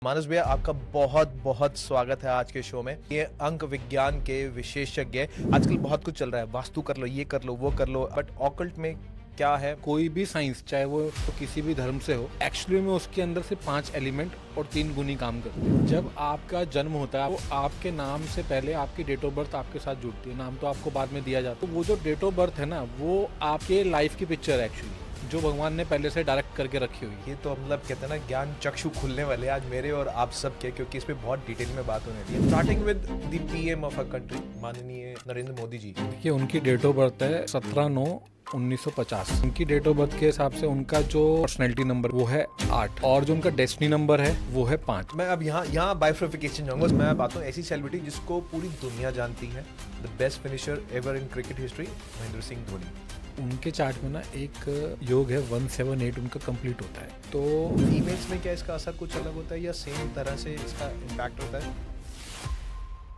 मानस भैया, आपका बहुत बहुत स्वागत है आज के शो में। ये अंक विज्ञान के विशेषज्ञ हैं। आजकल बहुत कुछ चल रहा है, वास्तु कर लो, ये कर लो, वो कर लो, बट ऑकल्ट में क्या है? कोई भी साइंस चाहे वो तो किसी भी धर्म से हो, एक्चुअली में उसके अंदर से 5 एलिमेंट और 3 गुण ही काम करते हैं। जब आपका जन्म होता है तो आपके नाम से पहले आपकी डेट ऑफ बर्थ आपके साथ जुड़ती है। नाम तो आपको बाद में दिया जाता है। तो वो जो डेट ऑफ बर्थ है ना, वो आपके लाइफ की पिक्चर है एक्चुअली, जो भगवान ने पहले से डायरेक्ट करके रखी हुई है। ये तो मतलब कहते हैं ना, ज्ञान चक्षु खुलने वाले आज मेरे और आप सब के, क्योंकि इस पे बहुत डिटेल में बात होने वाली है। Starting with the PM of a country, माननीय नरेंद्र मोदी जी। देखिए, उनकी डेट ऑफ बर्थ है 17/9/1950। उनकी डेट ऑफ बर्थ के हिसाब से उनका जो पर्सनैलिटी नंबर वो है 8 और जो उनका डेस्टिनी नंबर है वो है 5। मैं अब यहाँ बाइफर्फिकेशन जाऊंगा। मैं बात हूँ ऐसी सेलिब्रिटी जिसको पूरी दुनिया जानती है, the best finisher ever in cricket history, Mahendra Singh Dhoni. उनके चार्ट में ना एक योग है 178 उनका कंप्लीट होता है। तो फीमेल्स में क्या इसका असर कुछ अलग होता है या सेम तरह से इसका इम्पैक्ट होता है?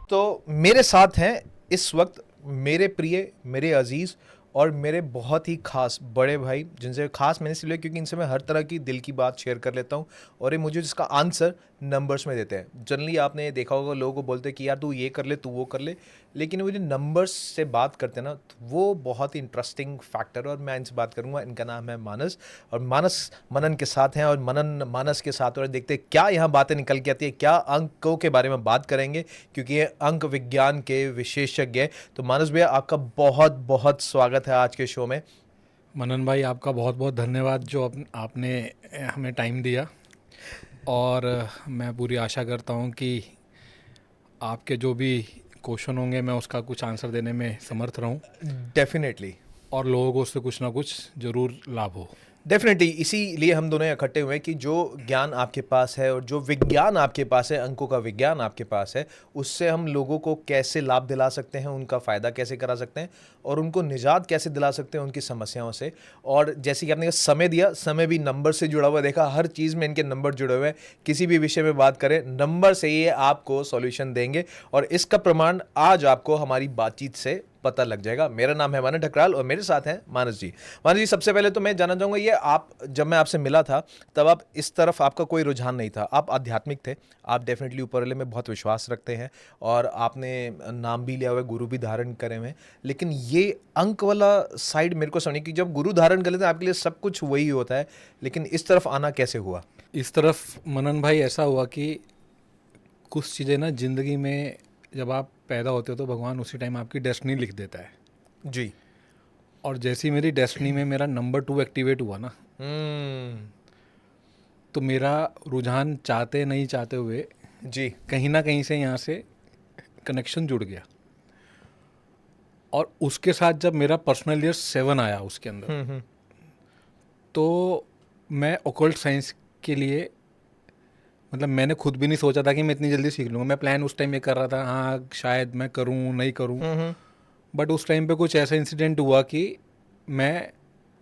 तो मेरे साथ हैं इस वक्त मेरे प्रिय, मेरे अजीज और मेरे बहुत ही खास बड़े भाई, जिनसे खास मैंने इसलिए क्योंकि इनसे मैं हर तरह की दिल की बात शेयर कर लेता हूँ और ये मुझे जिसका आंसर नंबर्स में देते हैं। जनरली आपने देखा होगा, लोगों को बोलते हैं कि यार तू ये कर ले, तू वो कर ले, लेकिन वो जो नंबर्स से बात करते हैं ना, तो वो बहुत ही इंटरेस्टिंग फैक्टर है और मैं इनसे बात करूँगा। इनका नाम है मानस और मानस मनन के साथ हैं और मनन मानस के साथ, और देखते हैं क्या यहाँ बातें निकल के आती है, क्या अंकों के बारे में बात करेंगे क्योंकि ये अंक विज्ञान के विशेषज्ञ हैं। तो मानस भैया, आपका बहुत बहुत स्वागत है आज के शो में। मनन भाई, आपका बहुत बहुत धन्यवाद जो आपने हमें टाइम दिया, और मैं पूरी आशा करता हूँ कि आपके जो भी क्वेश्चन होंगे मैं उसका कुछ आंसर देने में समर्थ रहूँ डेफिनेटली और लोगों को उससे कुछ ना कुछ ज़रूर लाभ हो। डेफिनेटली इसीलिए हम दोनों इकट्ठे हुए हैं कि जो ज्ञान आपके पास है और जो विज्ञान आपके पास है, अंकों का विज्ञान आपके पास है, उससे हम लोगों को कैसे लाभ दिला सकते हैं, उनका फ़ायदा कैसे करा सकते हैं और उनको निजात कैसे दिला सकते हैं उनकी समस्याओं से। और जैसे कि आपने समय दिया, समय भी नंबर से जुड़ा हुआ, देखा हर चीज़ में इनके नंबर जुड़े हुए हैं। किसी भी विषय में बात करें, नंबर से ये आपको सॉल्यूशन देंगे और इसका प्रमाण आज आपको हमारी बातचीत से पता लग जाएगा। मेरा नाम है मनन ठकराल और मेरे साथ हैं मानस जी। मानस जी, सबसे पहले तो मैं जानना चाहूँगा, ये आप जब मैं आपसे मिला था तब आप इस तरफ आपका कोई रुझान नहीं था, आप आध्यात्मिक थे, आप डेफिनेटली ऊपर वाले में बहुत विश्वास रखते हैं और आपने नाम भी लिया हुआ है, गुरु भी धारण करे हुए हैं, लेकिन ये अंक वाला साइड मेरे को समझ कि जब गुरु धारण कर लेते हैं आपके लिए सब कुछ वही होता है, लेकिन इस तरफ आना कैसे हुआ? इस तरफ मनन भाई ऐसा हुआ कि कुछ चीज़ें ना ज़िंदगी में जब आप पैदा होते हो तो भगवान उसी टाइम आपकी डेस्टिनी लिख देता है जी। और जैसे ही मेरी डेस्टिनी में मेरा नंबर 2 एक्टिवेट हुआ ना, तो मेरा रुझान चाहते नहीं चाहते हुए जी कहीं ना कहीं से यहाँ से कनेक्शन जुड़ गया। और उसके साथ जब मेरा पर्सनल ईयर 7 आया उसके अंदर, तो मैं ओकल्ट साइंस के लिए, मतलब मैंने खुद भी नहीं सोचा था कि मैं इतनी जल्दी सीख लूँगा। मैं प्लान उस टाइम ये कर रहा था, हाँ शायद मैं करूँ नहीं करूँ, बट उस टाइम पे कुछ ऐसा इंसिडेंट हुआ कि मैं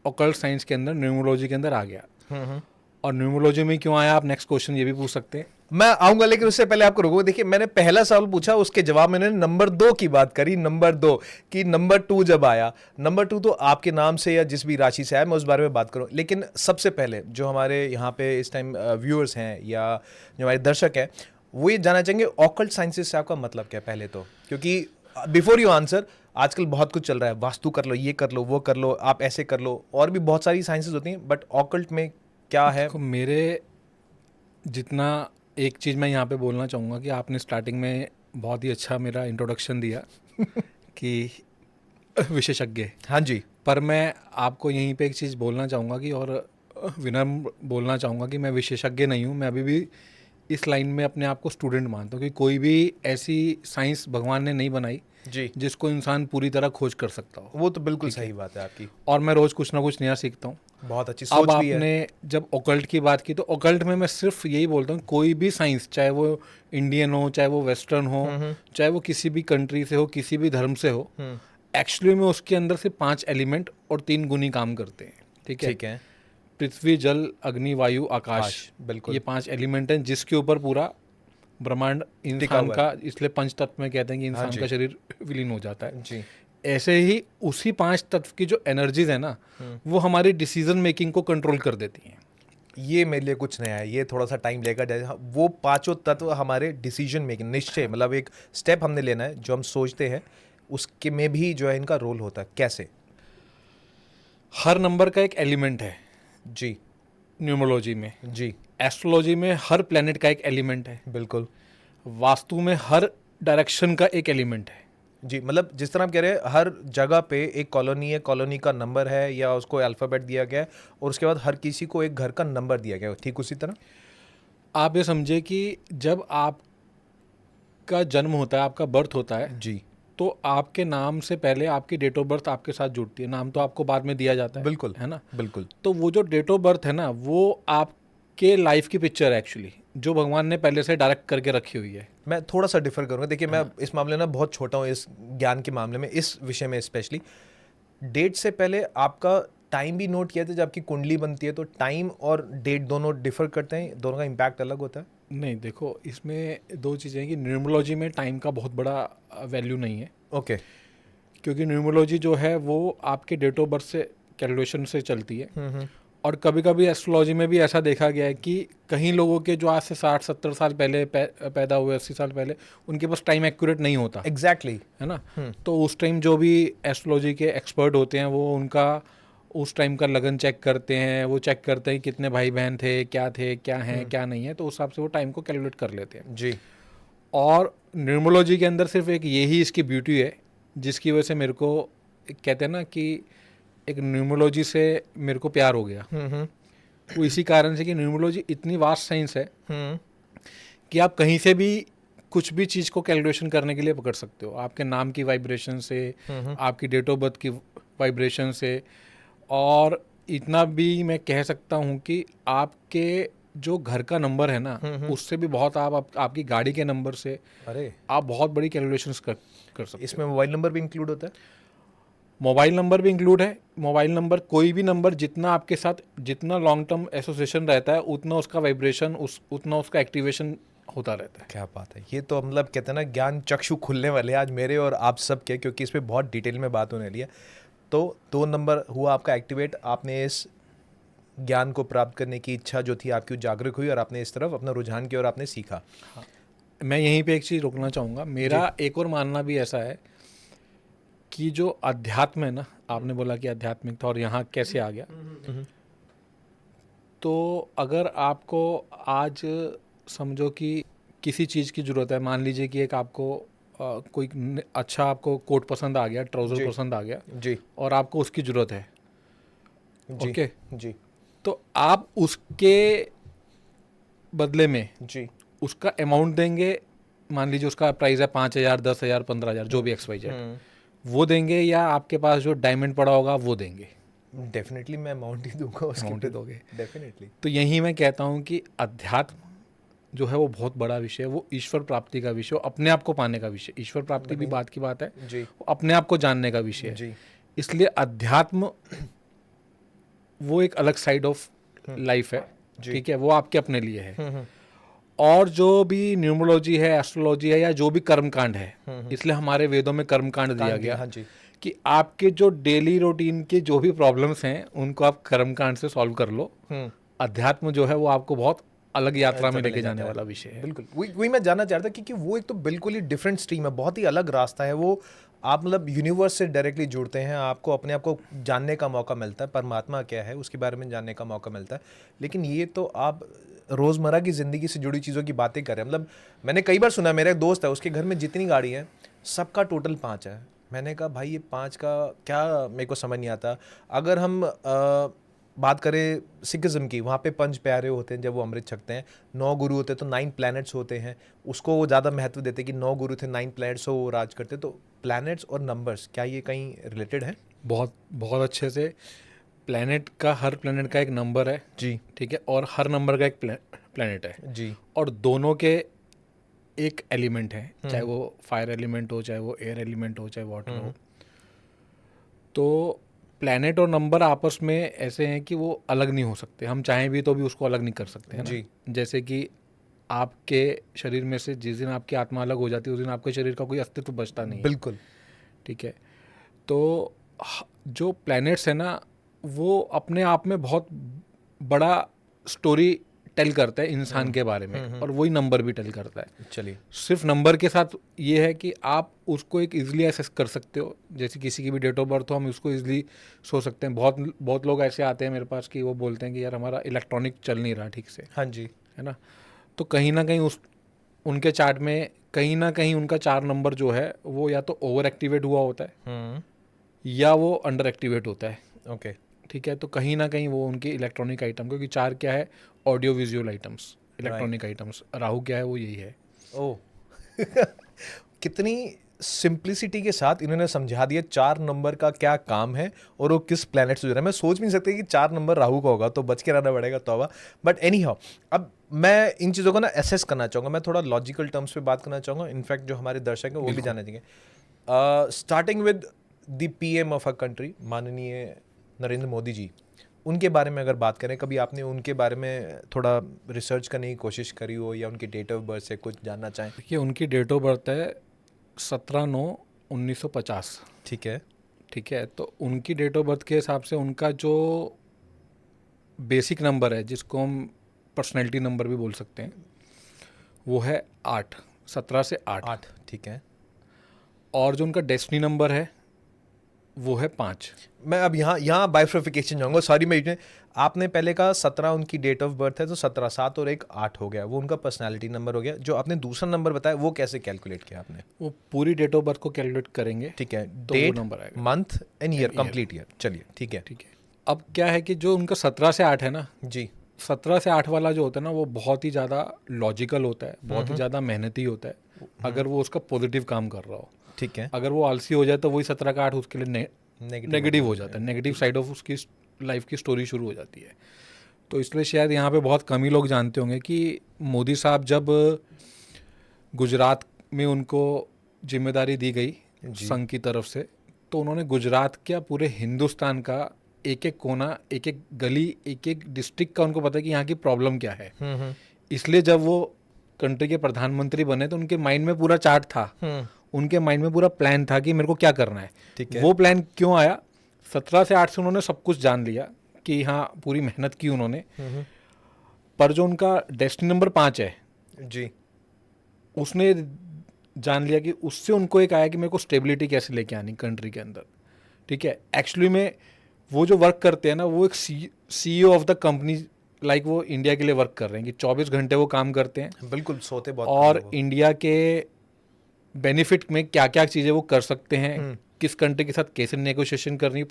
ओकल्ट साइंस के अंदर न्यूमरोलॉजी के अंदर आ गया। और न्यूमरोलॉजी में क्यों आया, आप नेक्स्ट क्वेश्चन ये भी पूछ सकते हैं। मैं आऊंगा, लेकिन उससे पहले आपको रोको। देखिए, मैंने पहला सवाल पूछा, उसके जवाब में मैंने नंबर 2 की बात करी। नंबर 2 कि नंबर 2 जब आया, नंबर 2 तो आपके नाम से या जिस भी राशि से आया, मैं उस बारे में बात करूं। लेकिन सबसे पहले जो हमारे यहाँ पे इस टाइम व्यूअर्स हैं या जो हमारे दर्शक हैं, वो ये जानना चाहेंगे ऑकल्ट साइंसेस से आपका मतलब क्या है पहले तो, क्योंकि बिफोर यू आंसर, आजकल बहुत कुछ चल रहा है, वास्तु कर लो, ये कर लो, वो कर लो, आप ऐसे कर लो, और भी बहुत सारी साइंसेस होती हैं, बट ऑकल्ट में क्या है? मेरे जितना एक चीज़ मैं यहाँ पे बोलना चाहूँगा कि आपने स्टार्टिंग में बहुत ही अच्छा मेरा इंट्रोडक्शन दिया कि विशेषज्ञ। हाँ जी। पर मैं आपको यहीं पे एक चीज़ बोलना चाहूँगा कि, और विनम्र बोलना चाहूँगा कि मैं विशेषज्ञ नहीं हूँ। मैं अभी भी इस लाइन में अपने आप को स्टूडेंट मानता हूँ कि कोई भी ऐसी साइंस भगवान ने नहीं बनाई जी, जिसको इंसान पूरी तरह खोज कर सकता हो। वो तो बिल्कुल सही बात है आपकी। और मैं रोज़ कुछ ना कुछ नया सीखता हूँ। बहुत अच्छी अब सोच भी है। आपने जब ओकल्ट की बात की, तो ओकल्ट में मैं सिर्फ यही बोलता हूँ, कोई भी साइंस, चाहे वो इंडियन हो, चाहे वो वेस्टर्न हो, चाहे वो किसी भी कंट्री से हो, किसी भी धर्म से हो, एक्चुअली में उसके अंदर से 5 एलिमेंट और 3 गुण ही काम करते हैं। ठीक है, ठीक है। पृथ्वी, जल, अग्नि, वायु, आकाश, बिल्कुल। ये 5 एलिमेंट हैं जिसके ऊपर पूरा ब्रह्मांड इंसान हुआ का, इसलिए पंच तत्व में कहते हैं कि इंसान जी। का शरीर विलीन हो जाता है। जी। ऐसे ही उसी 5 तत्व की जो एनर्जीज है ना, वो हमारी डिसीजन मेकिंग को कंट्रोल कर देती हैं। ये मेरे लिए कुछ नया है, ये थोड़ा सा टाइम लेगा। जैसे वो पांचों तत्व हमारे डिसीजन मेकिंग, निश्चय, मतलब एक स्टेप हमने लेना है जो हम सोचते हैं, उसके में भी जो है इनका रोल होता है। कैसे? हर नंबर का एक एलिमेंट है जी न्यूमरोलॉजी में। जी एस्ट्रोलॉजी में हर प्लेनेट का एक एलिमेंट है। बिल्कुल वास्तु में हर डायरेक्शन का एक एलिमेंट है। जी। मतलब जिस तरह आप कह रहे हैं हर जगह पे एक कॉलोनी है, कॉलोनी का नंबर है या उसको अल्फ़ाबेट दिया गया है, और उसके बाद हर किसी को एक घर का नंबर दिया गया है, ठीक उसी तरह। आप ये समझे कि जब आपका जन्म होता है, आपका बर्थ होता है, जी तो आपके नाम से पहले आपकी डेट ऑफ बर्थ आपके साथ जुड़ती है। नाम तो आपको बाद में दिया जाता बिल्कुल है ना। बिल्कुल। तो वो जो डेट ऑफ बर्थ है ना, वो आपके लाइफ की पिक्चर है एक्चुअली, जो भगवान ने पहले से डायरेक्ट करके रखी हुई है। मैं थोड़ा सा डिफर करूंगा। देखिए, मैं इस मामले में बहुत छोटा हूँ, इस ज्ञान के मामले में, इस विषय में स्पेशली। डेट से पहले आपका टाइम भी नोट किया था। जब आपकी कुंडली बनती है तो टाइम और डेट दोनों डिफर करते हैं, दोनों का इम्पैक्ट अलग होता है। नहीं, देखो, इसमें दो चीज़ें हैं कि न्यूमरोलॉजी में टाइम का बहुत बड़ा वैल्यू नहीं है, ओके। क्योंकि न्यूमरोलॉजी जो है वो आपके डेट ऑफ बर्थ से कैलकुलेशन से चलती है। और कभी कभी एस्ट्रोलॉजी में भी ऐसा देखा गया है कि कहीं लोगों के जो आज से 60-70 साल पहले पैदा हुए, 80 साल पहले, उनके पास टाइम एक्यूरेट नहीं होता, एग्जैक्टली। है ना। तो उस टाइम जो भी एस्ट्रोलॉजी के एक्सपर्ट होते हैं वो उनका उस टाइम का लगन चेक करते हैं, वो चेक करते हैं कितने भाई बहन थे, क्या हैं क्या नहीं है, तो उस हिसाब से वो टाइम को कैलकुलेट कर लेते हैं। जी और न्यूमरोलॉजी के अंदर सिर्फ एक यही इसकी ब्यूटी है, जिसकी वजह से मेरे को, कहते हैं ना कि एक न्यूमरोलॉजी से मेरे को प्यार हो गया। वो इसी कारण से कि न्यूमरोलॉजी इतनी वास्ट साइंस है कि आप कहीं से भी कुछ भी चीज़ को कैलकुलेशन करने के लिए पकड़ सकते हो, आपके नाम की वाइब्रेशन से, आपकी डेट ऑफ बर्थ की वाइब्रेशन से। और इतना भी मैं कह सकता हूँ कि आपके जो घर का नंबर है ना, उससे भी बहुत आपकी गाड़ी के नंबर से अरे, आप बहुत बड़ी कैलकुलेशंस कर सकते इसमें मोबाइल नंबर भी इंक्लूड होता है? हो। मोबाइल नंबर भी इंक्लूड है। मोबाइल नंबर, कोई भी नंबर, जितना आपके साथ जितना लॉन्ग टर्म एसोसिएशन रहता है, उतना उसका वाइब्रेशन, उतना उसका एक्टिवेशन होता रहता है। क्या बात है! ये तो मतलब कहते हैं ना, ज्ञान चक्षु खुलने वाले हैं आज मेरे और आप सब के, क्योंकि इस पे बहुत डिटेल में बात होने वाली है। तो 2 नंबर हुआ आपका एक्टिवेट, आपने इस ज्ञान को प्राप्त करने की इच्छा जो थी आपकी जागरूक हुई, और आपने इस तरफ अपना रुझान किया और आपने सीखा। मैं यहीं पे एक चीज़ रोकना चाहूँगा। मेरा एक और मानना भी ऐसा है कि जो अध्यात्म है ना, आपने बोला कि आध्यात्मिकता और यहाँ कैसे आ गया, तो अगर आपको आज समझो कि किसी चीज़ की ज़रूरत है, मान लीजिए कि एक आपको कोई अच्छा आपको कोट पसंद आ गया, ट्राउज़र जी पसंद आ गया, जी और आपको उसकी ज़रूरत है, जी ओके, जी तो आप उसके बदले में जी उसका अमाउंट देंगे। मान लीजिए उसका प्राइस है 5,000, 10,000, 15,000, जो भी XYZ, वो देंगे, या आपके पास जो डायमंड पड़ा होगा वो देंगे? डेफिनेटली मैं अमाउंट ही दूंगा उसके अमाउंट ही पे। दोगे। डेफिनेटली। तो यही मैं कहता हूँ कि अध्यात्म जो है वो बहुत बड़ा विषय है, वो ईश्वर प्राप्ति का विषय, अपने आप को पाने का विषय। ईश्वर प्राप्ति भी बात की बात है, जी वो अपने आप को जानने का विषय है। जी इसलिए अध्यात्म वो एक अलग साइड ऑफ लाइफ है, जी। ठीक है, वो आपके अपने लिए है। और जो भी न्यूमरोलॉजी है, एस्ट्रोलॉजी है, या जो भी कर्मकांड है, इसलिए हमारे वेदों में कर्मकांड दिया गया, हाँ जी। कि आपके जो डेली रूटीन के जो भी प्रॉब्लम्स हैं उनको आप कर्मकांड से सॉल्व कर लो। अध्यात्म जो है वो आपको बहुत अलग यात्रा में लेके जाने वाला विषय है। बिल्कुल, वही मैं जानना चाह रहा था, क्योंकि वो एक तो बिल्कुल ही डिफरेंट स्ट्रीम है, बहुत ही अलग रास्ता है वो। आप मतलब यूनिवर्स से डायरेक्टली जुड़ते हैं, आपको अपने आप को जानने का मौका मिलता है, परमात्मा क्या है उसके बारे में जानने का मौका मिलता है। लेकिन ये तो आप रोज़मर्रा की ज़िंदगी से जुड़ी चीज़ों की बातें कर रहे हैं। मतलब मैंने कई बार सुना, मेरा एक दोस्त है, उसके घर में जितनी गाड़ी है सबका टोटल 5 है। मैंने कहा भाई ये 5 का क्या, मेरे को समझ नहीं आता। अगर हम बात करें सिखिज़्म की, वहाँ पे 5 प्यारे होते हैं जब वो अमृत छकते हैं, 9 गुरु होते हैं, तो 9 प्लैनेट्स होते हैं, उसको वो ज़्यादा महत्व देते हैं कि 9 गुरु थे, 9 प्लैनेट्स वो राज करते। तो प्लैनेट्स और नंबर्स, क्या ये कहीं रिलेटेड है? बहुत बहुत अच्छे से। हर प्लेनेट का एक नंबर है जी ठीक है, और हर नंबर का एक प्लेनेट है, जी और दोनों के एक एलिमेंट है, चाहे वो फायर एलिमेंट हो, चाहे वो एयर एलिमेंट हो, चाहे वाटर हो। तो प्लैनेट और नंबर आपस में ऐसे हैं कि वो अलग नहीं हो सकते, हम चाहें भी तो भी उसको अलग नहीं कर सकते, है ना। जी। जैसे कि आपके शरीर में से जिस दिन आपकी आत्मा अलग हो जाती है, उस दिन आपके शरीर का कोई अस्तित्व बचता नहीं है, बिल्कुल। ठीक है। तो जो प्लैनेट्स है ना, वो अपने आप में बहुत बड़ा स्टोरी टेल करता है इंसान के बारे में, और वही नंबर भी टेल करता है। चलिए। सिर्फ नंबर के साथ ये है कि आप उसको एक इजीली एसेस कर सकते हो, जैसे किसी की भी डेट ऑफ बर्थ हो हम उसको इजीली सोच सकते हैं। बहुत बहुत लोग ऐसे आते हैं मेरे पास कि वो बोलते हैं कि यार हमारा इलेक्ट्रॉनिक चल नहीं रहा ठीक से, हाँ जी। है ना। तो कहीं ना कहीं उनके चार्ट में कहीं ना कहीं उनका 4 नंबर जो है वो या तो ओवर एक्टिवेट हुआ होता है या वो अंडर एक्टिवेट होता है। ओके। ठीक है, तो कहीं ना कहीं वो उनके इलेक्ट्रॉनिक आइटम, क्योंकि 4 क्या है, audio visual items, electronic items. Rahu क्या है, वो यही है। ओ कितनी सिंप्लिसिटी के साथ इन्होंने समझा दिया 4 नंबर का क्या काम है और वो किस प्लेनेट से जुड़ा है। मैं सोच भी नहीं सकता कि 4 नंबर राहु का होगा, तो बच के रहना पड़ेगा तौबा। बट एनी हाउ, अब मैं इन चीज़ों को ना एसेस करना चाहूँगा, मैं थोड़ा लॉजिकल टर्म्स पे बात करना चाहूँगा। इनफैक्ट जो हमारे दर्शक हैं वो भी जानना चाहिए। Starting with the PM of a country, माननीय नरेंद्र मोदी जी, उनके बारे में अगर बात करें, कभी आपने उनके बारे में थोड़ा रिसर्च करने की कोशिश करी हो या उनकी डेट ऑफ बर्थ से कुछ जानना चाहें? देखिए, उनकी डेट ऑफ बर्थ है 17/9/1950। ठीक है। ठीक है, तो उनकी डेट ऑफ बर्थ के हिसाब से उनका जो बेसिक नंबर है, जिसको हम पर्सनैलिटी नंबर भी बोल सकते हैं, वो है 8, 17 से 8। 8, ठीक है। और जो उनका डेस्टिनी नंबर है वो है 5। मैं अब यहाँ बाइफर्फिकेशन जाऊंगा, सॉरी। मैं आपने पहले कहा 17 उनकी डेट ऑफ बर्थ है, तो 17, 7 और 1 8 हो गया, वो उनका पर्सनालिटी नंबर हो गया। जो आपने दूसरा नंबर बताया वो कैसे कैलकुलेट किया आपने? वो पूरी डेट ऑफ बर्थ को कैलकुलेट करेंगे, ठीक है, तो वो डेट, नंबर आएगा, month and year, complete year. चलिए, ठीक है। ठीक है। अब क्या है कि जो उनका 17 से 8 है ना, जी। 17 से 8 वाला जो होता है ना, वो बहुत ही ज़्यादा लॉजिकल होता है, बहुत ही ज़्यादा मेहनती होता है, अगर वो उसका पॉजिटिव काम कर रहा हो। ठीक है। अगर वो आलसी हो जाए तो वही 17 का 8 उसके लिए नेगेटिव हो जाता है, नेगेटिव साइड ऑफ उसकी लाइफ की स्टोरी शुरू हो जाती है। तो इसलिए शायद यहाँ पे बहुत कम ही लोग जानते होंगे कि मोदी साहब जब गुजरात में उनको जिम्मेदारी दी गई संघ की तरफ से, तो उन्होंने गुजरात क्या पूरे हिंदुस्तान का एक एक कोना, एक एक गली, एक एक डिस्ट्रिक्ट का उनको पता है कि यहाँ की प्रॉब्लम क्या है। इसलिए जब वो कंट्री के प्रधानमंत्री बने तो उनके माइंड में पूरा चार्ट था, उनके माइंड में पूरा प्लान था कि मेरे को क्या करना है। ठीक है। वो प्लान क्यों आया? 17 से 8 से उन्होंने सब कुछ जान लिया कि हाँ, पूरी मेहनत की उन्होंने। पर जो उनका डेस्टिनी नंबर 5 है जी, उसने जान लिया कि उससे उनको एक आया कि मेरे को स्टेबिलिटी कैसे लेके आनी कंट्री के अंदर। ठीक है, एक्चुअली में वो जो वर्क करते हैं ना, वो एक CEO of the company, like वो इंडिया के लिए वर्क कर रहे हैं कि 24 घंटे वो काम करते हैं, बिल्कुल, सोते बहुत और कम लोग। इंडिया के बेनिफिट में क्या क्या चीज़ें वो कर सकते हैं, किस कंट्री के साथ कैसे नेगोशिएशन करनी है।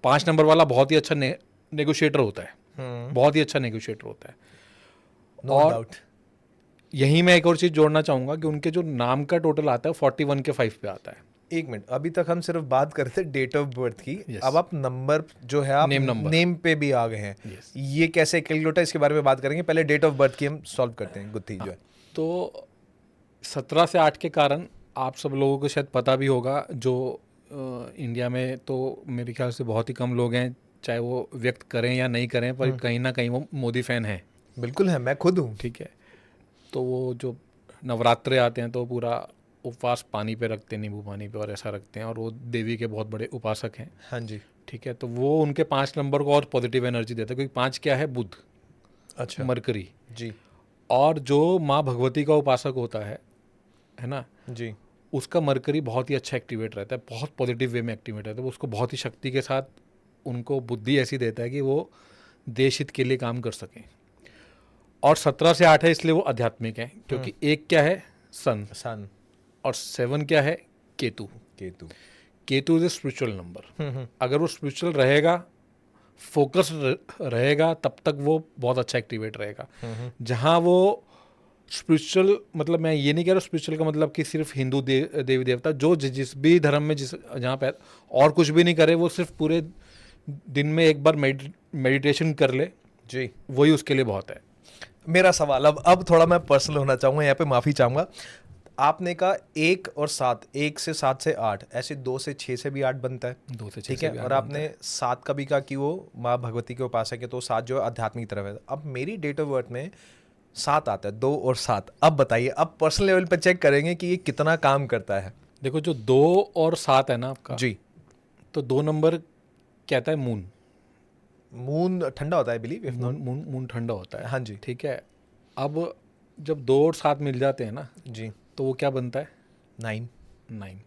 5 नंबर वाला बहुत ही अच्छा नेगोशिएटर होता है, बहुत ही अच्छा नेगोशिएटर होता है। नो और डाउट। यहीं मैं एक और चीज़ जोड़ना चाहूँगा कि उनके जो नाम का टोटल आता है 41 के 5 पे आता है। एक मिनट, अभी तक हम सिर्फ बात कर रहे थे डेट ऑफ बर्थ की। Yes. अब आप नंबर जो है, आप Name number. नेम पे भी आ गए हैं। Yes. ये कैसे कैलकुलेट होता है, इसके बारे में बात करेंगे। पहले डेट ऑफ बर्थ की हम सॉल्व करते हैं गुत्थी जो है। तो 17 से 8 के कारण आप सब लोगों को शायद पता भी होगा, जो इंडिया में तो मेरे ख्याल से बहुत ही कम लोग हैं, चाहे वो व्यक्त करें या नहीं करें, पर कहीं ना कहीं वो मोदी फैन है। बिल्कुल है, मैं खुद हूँ। ठीक है, तो वो जो नवरात्रे आते हैं तो पूरा उपवास पानी पे रखते हैं, नींबू पानी पे, और ऐसा रखते हैं, और वो देवी के बहुत बड़े उपासक हैं। हाँ जी। ठीक है, तो वो उनके 5 नंबर को और पॉजिटिव एनर्जी देता है, क्योंकि 5 क्या है, बुध, अच्छा। मरकरी। जी। और जो माँ भगवती का उपासक होता है ना, जी। उसका मरकरी बहुत ही अच्छा एक्टिवेट रहता है, बहुत पॉजिटिव वे में एक्टिवेट रहता है। वो उसको बहुत ही शक्ति के साथ उनको बुद्धि ऐसी देता है कि वो देश हित के लिए काम कर सकें। और 17 से 8 है इसलिए वो आध्यात्मिक है, क्योंकि 1 क्या है, सन, सन, और 7 क्या है, Ketu. Ketu. Ketu is a spiritual number. अगर वो स्पिरिचुअल रहेगा, फोकस रहेगा, तब तक वो बहुत अच्छा एक्टिवेट रहेगा। जहाँ वो स्पिरिचुअल, मतलब मैं ये नहीं कह रहा स्पिरिचुअल का मतलब कि सिर्फ हिंदू देवी देवता, जो जिस भी धर्म में जहाँ पे और कुछ भी नहीं करे, वो सिर्फ पूरे दिन में एक बार मेडिटेशन कर ले जी, वही उसके लिए बहुत है। मेरा सवाल अब थोड़ा मैं पर्सनल होना चाहूँगा, यहाँ पे माफ़ी चाहूँगा। आपने कहा 1 और 7, 1 से 7 से 8, ऐसे 2 से 6 से भी 8 बनता है। 2 से 6 ठीक से है, भी और 8 आपने 7 का भी कहा कि वो माँ भगवती के उपासक है, तो 7 जो है आध्यात्मिक तरफ है। अब मेरी डेट ऑफ बर्थ में 7 आता है, 2 और 7। अब बताइए, अब पर्सनल लेवल पे चेक करेंगे कि ये कितना काम करता है। देखो, जो 2 और 7 है ना आपका जी। तो 2 नंबर कहता है मून। मून ठंडा होता है believe if moon not. Moon moon ठंडा होता है। हाँ जी। ठीक है, अब जब 2 और 7 मिल जाते हैं ना, जी। तो वो क्या बनता है? 9। 9।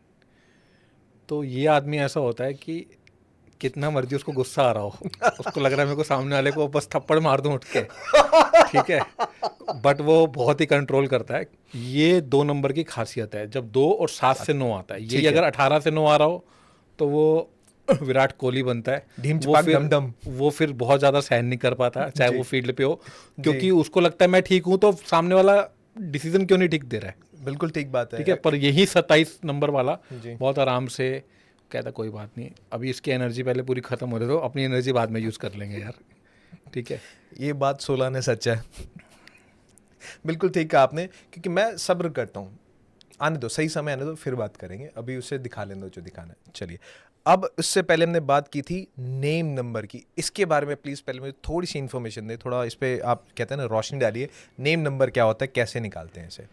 तो ये आदमी ऐसा होता है कि कितना मर्जी उसको गुस्सा आ रहा हो, उसको लग रहा है मेरे को सामने वाले को बस थप्पड़ मार दूं उठ के, ठीक है, बट वो बहुत ही कंट्रोल करता है। ये 2 नंबर की खासियत है। जब 2 और 7 से 9 आता है, यही ठीक है। अगर 18 से 9 आ रहा हो तो वो विराट कोहली बनता है। ढीम वो चपाक फिर डम डम। वो फिर बहुत ज़्यादा सहन नहीं कर पाता, चाहे जी। वो फील्ड पे हो, जी। क्योंकि उसको लगता है मैं ठीक हूँ तो सामने वाला डिसीजन क्यों नहीं ठीक दे रहा है। बिल्कुल ठीक बात है। ठीक है, पर यही 27 नंबर वाला जी। बहुत आराम से कहता कोई बात नहीं, अभी इसकी एनर्जी पहले पूरी खत्म हो रही, तो अपनी एनर्जी बाद में यूज़ कर लेंगे यार। ठीक है, ये बात 16 ने सच है। बिल्कुल ठीक कहा आपने, क्योंकि मैं सब्र करता हूँ, आने दो, सही समय आने दो, फिर बात करेंगे, अभी उसे दिखा लेने दो जो दिखाना है। चलिए, अब इससे पहले हमने बात की थी नेम नंबर की, इसके बारे में प्लीज़ पहले मुझे थोड़ी सी इन्फॉर्मेशन दें, थोड़ा इस पर आप कहते हैं ना रोशनी डालिए, नेम नंबर क्या होता है, कैसे निकालते हैं इसे।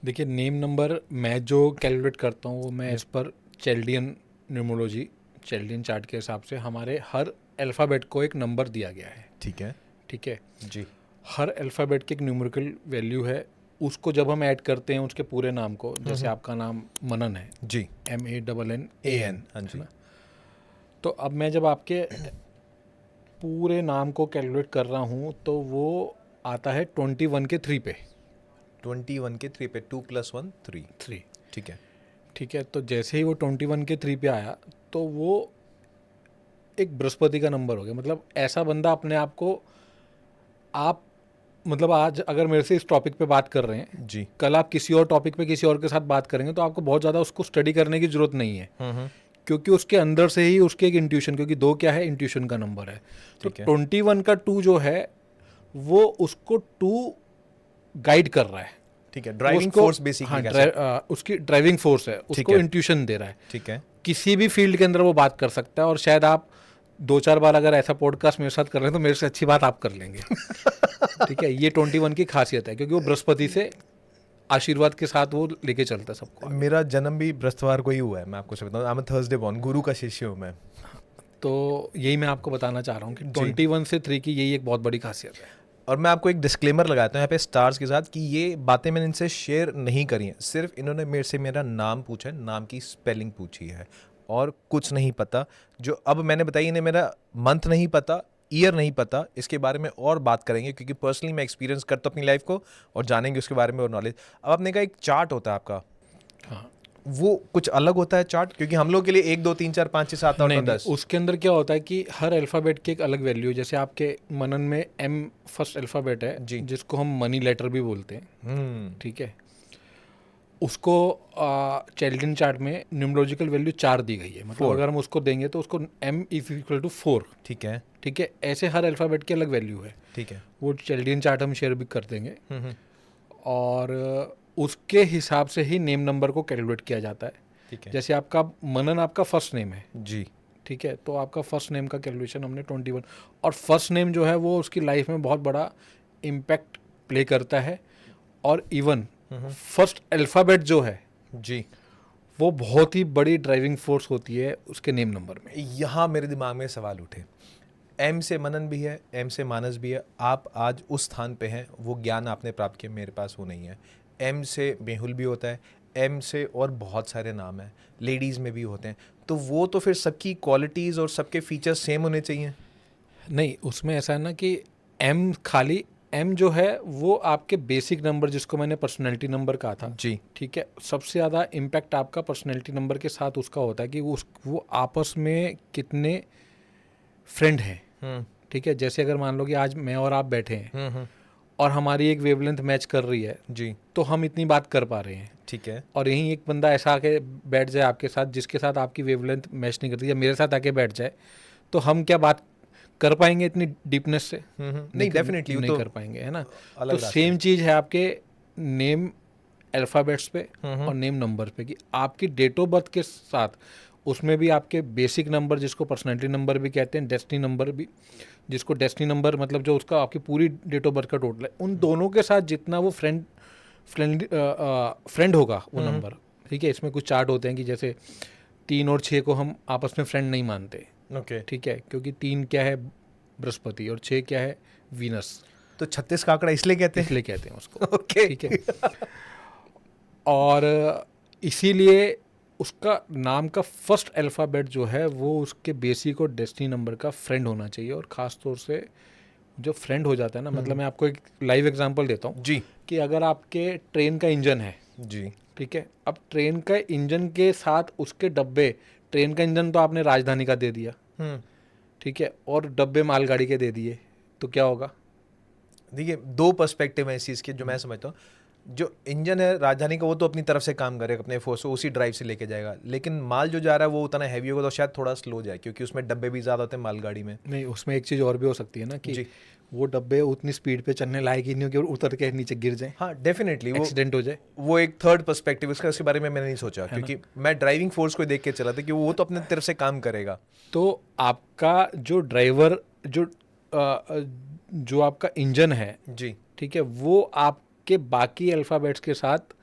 देखिए नेम नंबर मैं जो कैलकुलेट करता हूँ वो मैं इस पर चेल्डियन न्यूमरोलॉजी, चेल्डियन चार्ट के हिसाब से हमारे हर अल्फ़ाबेट को एक नंबर दिया गया है। ठीक है। ठीक है, जी। हर अल्फ़ाबेट की एक न्यूमेरिकल वैल्यू है, उसको जब हम ऐड करते हैं उसके पूरे नाम को, जैसे आपका नाम मनन है, जी। MANNAN, हाँ जी। तो अब मैं जब आपके पूरे नाम को कैलकुलेट कर रहा हूँ तो वो आता है 21 के 3 पे। 21 के 3 पे, 2 + 1 3। 3, ठीक है। ठीक है, तो जैसे ही वो 21 के 3 पे आया तो वो एक बृहस्पति का नंबर हो गया। मतलब ऐसा बंदा अपने आप को, आप मतलब आज अगर मेरे से इस टॉपिक पे बात कर रहे हैं, जी। कल आप किसी और टॉपिक पे किसी और के साथ बात करेंगे तो आपको बहुत ज़्यादा उसको स्टडी करने की ज़रूरत नहीं है, क्योंकि उसके अंदर से ही उसके एक इंट्यूशन, क्योंकि 2 क्या है, इंट्यूशन का नंबर है। तो ठीक है। 21 का 2 जो है वो उसको 2 गाइड कर रहा है। ठीक है, ड्राइविंग उसको- फोर्स बेसिकली हाँ, कह सकते हैं। उसकी ड्राइविंग फोर्स है, उसको है। इंट्यूशन दे रहा है। ठीक है। किसी भी फील्ड के अंदर वो बात कर सकता है, और शायद आप 2-4 बार अगर ऐसा पॉडकास्ट मेरे साथ कर रहे हैं तो मेरे से अच्छी बात आप कर लेंगे। ठीक है, ये 21 की खासियत है, क्योंकि वो बृहस्पति से आशीर्वाद के साथ वो लेके चलता है सबको आगे। मेरा जन्म भी बृहस्पतिवार को ही हुआ है, मैं आपको से बताऊं, आई एम थर्सडे बॉर्न, गुरु का शिष्य हूँ मैं। तो यही मैं आपको बताना चाह रहा हूँ कि जी। 21 से 3 की यही एक बहुत बड़ी खासियत है। और मैं आपको एक डिस्क्लेमर लगाता हूँ यहाँ पे स्टार्स के साथ, कि ये बातें मैंने इनसे शेयर नहीं करी हैं, सिर्फ इन्होंने मेरे से मेरा नाम पूछा है, नाम की स्पेलिंग पूछी है, और कुछ नहीं पता। जो अब मैंने बताई, इन्हें मेरा मंथ नहीं पता, ईयर नहीं पता, इसके बारे में और बात करेंगे, क्योंकि पर्सनली मैं एक्सपीरियंस करता हूँ अपनी लाइफ को, और जानेंगे उसके बारे में और नॉलेज। अब आपने कहा एक चार्ट होता है आपका, हाँ, वो कुछ अलग होता है चार्ट, क्योंकि हम लोग के लिए 1 2 3 4 5 6 7 8 नहीं, 9 नहीं, 10। उसके अंदर क्या होता है कि हर अल्फ़ाबेट की एक अलग वैल्यू है। जैसे आपके मनन में M फर्स्ट अल्फ़ाबेट है, जी। जिसको हम मनी लेटर भी बोलते हैं। ठीक है, उसको चेल्डियन चार्ट में न्यूमरोलॉजिकल वैल्यू 4 दी गई है। मतलब 4। अगर हम उसको देंगे तो उसको M = 4। ठीक है। ठीक है, ऐसे हर अल्फ़ाबेट की अलग वैल्यू है। ठीक है। वो चेल्डियन चार्ट हम शेयर भी कर देंगे, और उसके हिसाब से ही नेम नंबर को कैलकुलेट किया जाता है। ठीक है। जैसे आपका मनन आपका फर्स्ट नेम है, जी। ठीक है, तो आपका फर्स्ट नेम का कैलकुलेशन हमने 21, और फर्स्ट नेम जो है वो उसकी लाइफ में बहुत बड़ा इम्पैक्ट प्ले करता है। और इवन फर्स्ट अल्फ़ाबेट जो है जी। वो बहुत ही बड़ी ड्राइविंग फोर्स होती है उसके नेम नंबर में। यहाँ मेरे दिमाग में सवाल उठे, एम से मनन भी है, एम से मानस भी है, आप आज उस स्थान पे हैं, वो ज्ञान आपने प्राप्त किया, मेरे पास वो नहीं है। एम से मेहुल भी होता है, एम से और बहुत सारे नाम हैं, लेडीज़ में भी होते हैं, तो वो तो फिर सबकी क्वालिटीज़ और सबके फीचर्स सेम होने चाहिए। नहीं, उसमें ऐसा है ना कि एम खाली एम जो है वो आपके बेसिक नंबर, जिसको मैंने पर्सनैलिटी नंबर कहा था, जी। ठीक है, सबसे ज़्यादा इम्पैक्ट आपका पर्सनैलिटी नंबर के साथ उसका होता है कि वो आपस में कितने फ्रेंड हैं। ठीक है, जैसे अगर मान लो कि आज मैं और आप बैठे हैं और हमारी एक वेवलेंथ मैच कर रही है, जी। तो हम इतनी बात कर पा रहे हैं। ठीक है। और यहीं एक बंदा ऐसा आके बैठ जाए आपके साथ जिसके साथ आपकी वेवलेंथ मैच नहीं करती, या मेरे साथ आके बैठ जाए, तो हम क्या बात कर पाएंगे इतनी डीपनेस से? नहीं, डेफिनेटली नहीं तो कर पाएंगे, है ना। अलग तो रास्ता सेम चीज़ है आपके नेम अल्फ़ाबेट्स पे और नेम नंबर पे, कि आपकी डेट ऑफ बर्थ के साथ उसमें भी आपके बेसिक नंबर, जिसको पर्सनैलिटी नंबर भी कहते हैं, डेस्टिनी नंबर भी, जिसको डेस्टिनी नंबर मतलब जो उसका आपकी पूरी डेट ऑफ बर्थ का टोटल है, उन दोनों के साथ जितना वो फ्रेंड होगा वो नंबर। ठीक है, इसमें कुछ चार्ट होते हैं कि जैसे 3 और 6 को हम आपस में फ्रेंड नहीं मानते। ओके। ठीक है, क्योंकि 3 क्या है, बृहस्पति, और 6 क्या है, वीनस, तो 36 का आंकड़ा इसलिए कहते हैं। इसलिए कहते हैं उसको। ओके। ठीक है। और इसीलिए उसका नाम का फर्स्ट अल्फ़ाबेट जो है वो उसके बेसिक और डेस्टिनी नंबर का फ्रेंड होना चाहिए। और ख़ास तौर से जो फ्रेंड हो जाता है ना, मतलब मैं आपको एक लाइव एग्जांपल देता हूँ जी कि अगर आपके ट्रेन का इंजन है, जी ठीक है, अब ट्रेन का इंजन के साथ उसके डब्बे, ट्रेन का इंजन तो आपने राजधानी का दे दिया, ठीक है, और डब्बे मालगाड़ी के दे दिए, तो क्या होगा? देखिए, दो पर्सपेक्टिव है इस चीज़ के जो मैं समझता हूँ। जो इंजन है राजधानी का, वो तो अपनी तरफ से काम करेगा, अपने फोर्स को उसी ड्राइव से लेके जाएगा, लेकिन माल जो जा रहा है वो उतना हैवी होगा तो शायद थोड़ा स्लो जाए, क्योंकि उसमें डब्बे भी ज़्यादा होते हैं मालगाड़ी में। नहीं, उसमें एक चीज़ और भी हो सकती है ना कि जी वो डब्बे उतनी स्पीड पे चलने लायक ही नहीं हो कि उतर के नीचे गिर जाए, हाँ, डेफिनेटली एक्सीडेंट हो जाए। वो एक थर्ड पर्सपेक्टिव उसके बारे में मैंने नहीं सोचा, है ना? क्योंकि मैं ड्राइविंग फोर्स को देख के चला था कि वो तो अपने तरफ से काम करेगा। तो आपका जो ड्राइवर, जो आपका इंजन है, जी ठीक है, वो आपके बाकी अल्फ़ाबेट्स के साथ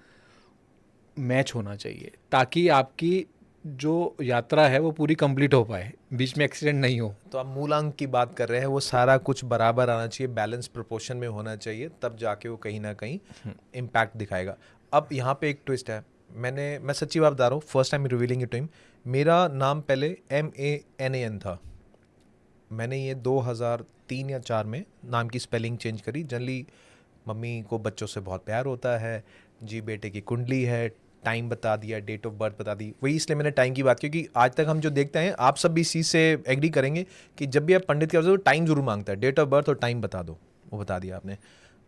मैच होना चाहिए ताकि आपकी जो यात्रा है वो पूरी कंप्लीट हो पाए, बीच में एक्सीडेंट नहीं हो। तो आप मूलांक की बात कर रहे हैं, वो सारा कुछ बराबर आना चाहिए, बैलेंस प्रोपोर्शन में होना चाहिए, तब जाके वो कहीं ना कहीं इम्पैक्ट दिखाएगा। अब यहाँ पे एक ट्विस्ट है, मैं सच्ची बात बता रहा हूँ, first time revealing it to him, मेरा नाम पहले MANAN था। मैंने ये 2003 या 4 में नाम की स्पेलिंग चेंज करी। जनरली मम्मी को बच्चों से बहुत प्यार होता है, जी बेटे की कुंडली है, टाइम बता दिया, डेट ऑफ बर्थ बता दी, वही इसलिए मैंने टाइम की बात की, क्योंकि आज तक हम जो देखते हैं, आप सब भी इस चीज़ से एग्री करेंगे कि जब भी आप पंडित के पास तो टाइम जरूर मांगता है, डेट ऑफ बर्थ और टाइम बता दो, वो बता दिया आपने।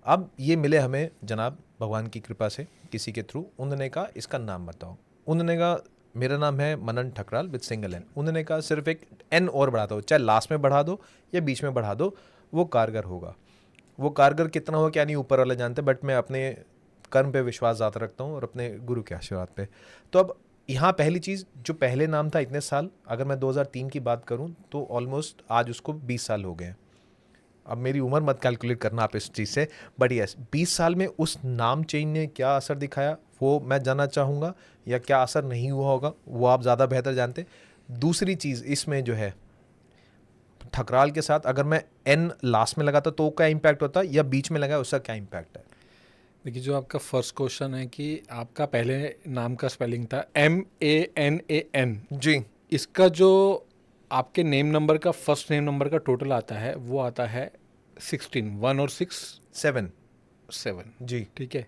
अब ये मिले हमें जनाब भगवान की कृपा से किसी के थ्रू, उन्होंने कहा इसका नाम बताओ। उन्होंने कहा मेरा नाम है मनन ठकराल विद सिंगल एन। उन्होंने कहा सिर्फ एक एन और बढ़ा दो, चाहे लास्ट में बढ़ा दो या बीच में बढ़ा दो, वो कारगर होगा। वो कारगर कितना हो क्या नहीं ऊपर वाले जानते, बट मैं अपने कर्म पे विश्वास ज़्यादा रखता हूँ और अपने गुरु के आशीर्वाद पे। तो अब यहाँ पहली चीज़, जो पहले नाम था इतने साल, अगर मैं 2003 की बात करूँ तो ऑलमोस्ट आज उसको 20 साल हो गए हैं। अब मेरी उम्र मत कैलकुलेट करना आप इस चीज़ से, बट यस 20 साल में उस नाम चेंज ने क्या असर दिखाया वो मैं जानना चाहूँगा, या क्या असर नहीं हुआ होगा वो आप ज़्यादा बेहतर जानते। दूसरी चीज़ इसमें जो है, ठकराल के साथ अगर मैं एन लास्ट में लगाता तो क्या इम्पैक्ट होता, या बीच में लगा उसका क्या इम्पैक्ट है? देखिए, जो आपका फर्स्ट क्वेश्चन है कि आपका पहले नाम का स्पेलिंग था MANAN, जी इसका जो आपके नेम नंबर का, फर्स्ट नेम नंबर का टोटल आता है वो आता है 16, 1 और 6, 7 7, जी ठीक है,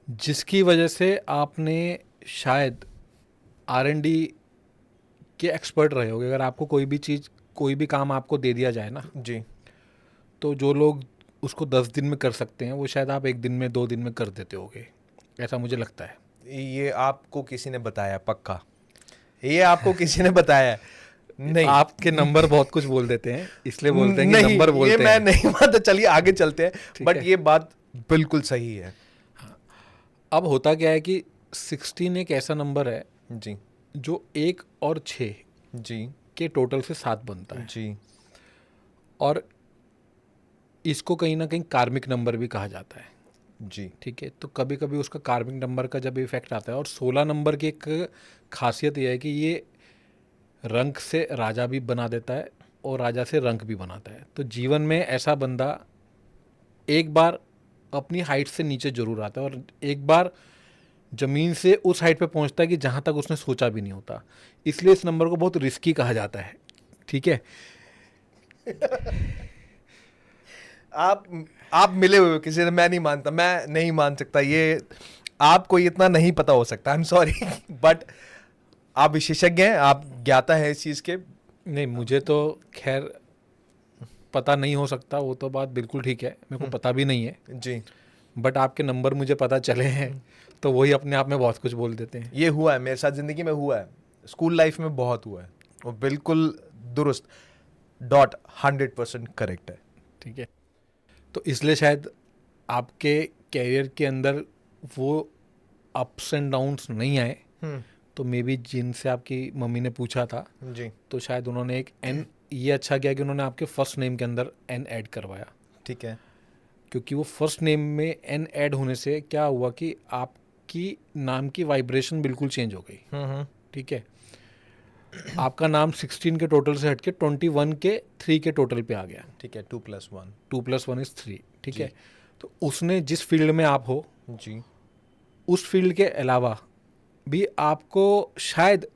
जिसकी वजह से आपने शायद R&D के एक्सपर्ट रहे होगे। अगर आपको कोई भी चीज़, कोई भी काम आपको दे दिया जाए ना, जी तो जो लोग उसको 10 दिन में कर सकते हैं वो शायद आप 1 दिन में, 2 दिन में कर देते होगे, ऐसा मुझे लगता है। ये आपको किसी ने बताया? पक्का ये आपको किसी ने बताया है? नहीं, आपके नंबर बहुत कुछ बोल देते हैं, इसलिए बोलते हैं कि नहीं, नंबर बोलते ये मैं हैं। नहीं मानता। चलिए आगे चलते हैं, ठीक बट है। ये बात बिल्कुल सही है। अब होता क्या है कि 16 एक ऐसा नंबर है जी जो 1 और 6 जी के टोटल से 7 बनता है, जी और इसको कहीं ना कहीं कार्मिक नंबर भी कहा जाता है, जी ठीक है। तो कभी कभी उसका कार्मिक नंबर का जब इफेक्ट आता है, और 16 नंबर की एक खासियत यह है कि ये रंक से राजा भी बना देता है और राजा से रंक भी बनाता है। तो जीवन में ऐसा बंदा एक बार अपनी हाइट से नीचे जरूर आता है, और एक बार ज़मीन से उस हाइट पे पहुंचता है कि जहां तक उसने सोचा भी नहीं होता। इसलिए इस नंबर को बहुत रिस्की कहा जाता है, ठीक है। आप आप मिले हुए हो किसी से, मैं नहीं मानता, मैं नहीं मान सकता ये, आपको इतना नहीं पता हो सकता, आई एम सॉरी, बट आप विशेषज्ञ हैं, आप ज्ञाता है इस चीज़ के। नहीं, मुझे तो खैर पता नहीं हो सकता, वो तो बात बिल्कुल ठीक है, मेरे को पता भी नहीं है, जी बट आपके नंबर मुझे पता चले हैं तो वही अपने आप में बहुत कुछ बोल देते हैं। ये हुआ है मेरे साथ, ज़िंदगी में हुआ है, स्कूल लाइफ में बहुत हुआ है, और बिल्कुल दुरुस्त, डॉट 100% करेक्ट है। ठीक है, तो इसलिए शायद आपके कैरियर के अंदर वो अप्स एंड डाउन्स नहीं आए। तो मे बी जिनसे आपकी मम्मी ने पूछा था, जी तो शायद उन्होंने एक एन, ये अच्छा किया कि उन्होंने आपके फर्स्ट नेम के अंदर एन ऐड करवाया, ठीक है। क्योंकि वो फर्स्ट नेम में एन ऐड होने से क्या हुआ कि आपकी नाम की वाइब्रेशन बिल्कुल चेंज हो गई, ठीक है। आपका नाम 16 के टोटल से हट के 21 के 3 के टोटल पे आ गया। ठीक है, 2+1। 2+1 इज 3, ठीक जी। है। तो उसने जिस फील्ड में आप हो, जी। उस फील्ड के अलावा भी आपको शायद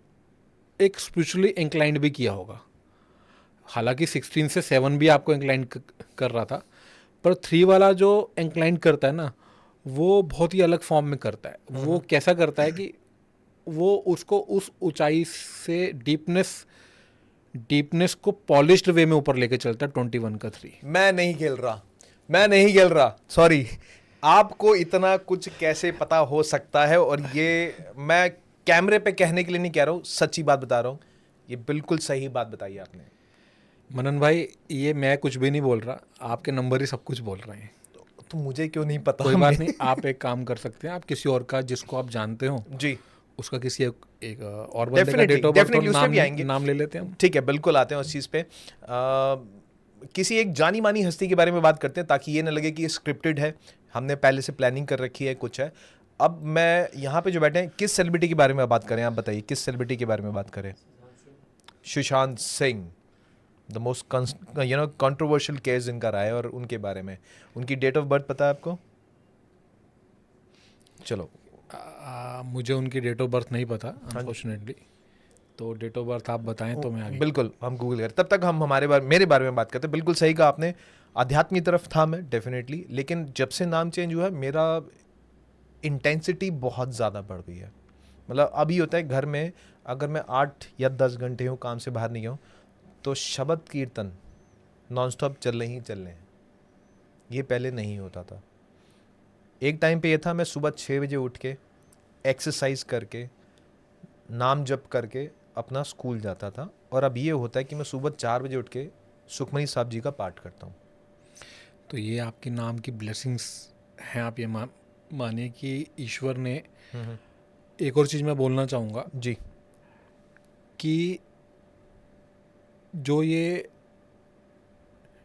एक स्पिरिचुअली इंक्लाइंड भी किया होगा। हालांकि 16 से 7 भी आपको इंक्लाइंड कर रहा था, पर 3 वाला जो इंक्लाइंड करता है ना, वो बहुत ही अलग फॉर्म में करता है। वो कैसा करता है कि वो उसको उस ऊंचाई से डीपनेस को पॉलिश्ड वे में ऊपर लेके चलता है 21 का 3। मैं नहीं खेल रहा, सॉरी। आपको इतना कुछ कैसे पता हो सकता है? और ये मैं कैमरे पे कहने के लिए नहीं कह रहा हूँ, सच्ची बात बता रहा हूँ। ये बिल्कुल सही बात बताई आपने। मनन भाई, ये मैं कुछ भी नहीं बोल रहा, आपके नंबर ही सब कुछ बोल रहे हैं। तो मुझे क्यों नहीं पता? कोई बात नहीं, आप एक काम कर सकते हैं, आप किसी और का जिसको आप जानते हो जी, उसका किसी एक और बंदे का डेट ऑफ बर्थ और डेफिनेटली उसमें भी आएंगे। नाम ले लेते हैं हम। ठीक है, बिल्कुल आते हैं उस चीज़ पे। किसी एक जानी मानी हस्ती के बारे में बात करते हैं, ताकि ये ना लगे कि ये स्क्रिप्टेड है, हमने पहले से प्लानिंग कर रखी है, कुछ है। अब मैं यहाँ पे जो बैठे हैं, किस सेलिब्रिटी के बारे में बात करें? आप बताइए, किस सेलिब्रिटी के बारे में बात करें? Sushant Singh, the most controversial case इनका रहा है, और उनके बारे में, उनकी डेट ऑफ बर्थ पता है आपको? चलो, मुझे उनकी डेट ऑफ बर्थ नहीं पता अनफॉर्चुनेटली, तो डेट ऑफ बर्थ आप बताएं तो मैं आगे। बिल्कुल हम गूगल करें, तब तक हम मेरे बारे में बात करते हैं। बिल्कुल सही कहा आपने, आध्यात्म की तरफ था मैं डेफिनेटली, लेकिन जब से नाम चेंज हुआ है, मेरा इंटेंसिटी बहुत ज़्यादा बढ़ गई है। मतलब अभी होता है घर में, अगर मैं 8 या 10 घंटे हूँ काम से बाहर नहीं गया हूँ, तो शब्द कीर्तन नॉन स्टॉप चल रहे हैं। ये पहले नहीं होता था। एक टाइम पे ये था, मैं सुबह 6 बजे उठ के एक्सरसाइज करके नाम जप करके अपना स्कूल जाता था, और अब ये होता है कि मैं सुबह 4 बजे उठ के सुखमनी साहब जी का पाठ करता हूँ। तो ये आपके नाम की ब्लेसिंग्स हैं। आप ये मानिए कि ईश्वर ने। एक और चीज़ मैं बोलना चाहूँगा जी। कि जो ये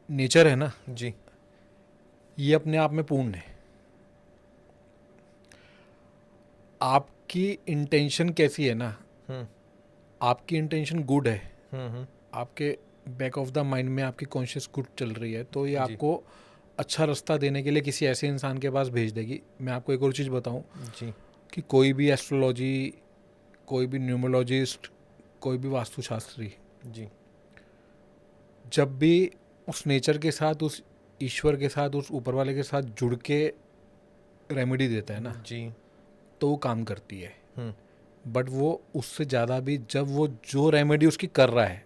नेचर है ना जी। ये अपने आप में पूर्ण है। आपकी इंटेंशन कैसी है ना, आपकी इंटेंशन गुड है, आपके बैक ऑफ द माइंड में आपकी कॉन्शियस गुड चल रही है, तो ये आपको अच्छा रास्ता देने के लिए किसी ऐसे इंसान के पास भेज देगी। मैं आपको एक और चीज़ बताऊं जी। कि कोई भी एस्ट्रोलॉजी, कोई भी न्यूमरोलॉजिस्ट, कोई भी वास्तुशास्त्री जी। जब भी उस नेचर के साथ, उस ईश्वर के साथ, उस ऊपर वाले के साथ जुड़ के रेमेडी देता है ना, जी। तो वो काम करती है। बट वो उससे ज़्यादा भी, जब वो जो रेमेडी उसकी कर रहा है,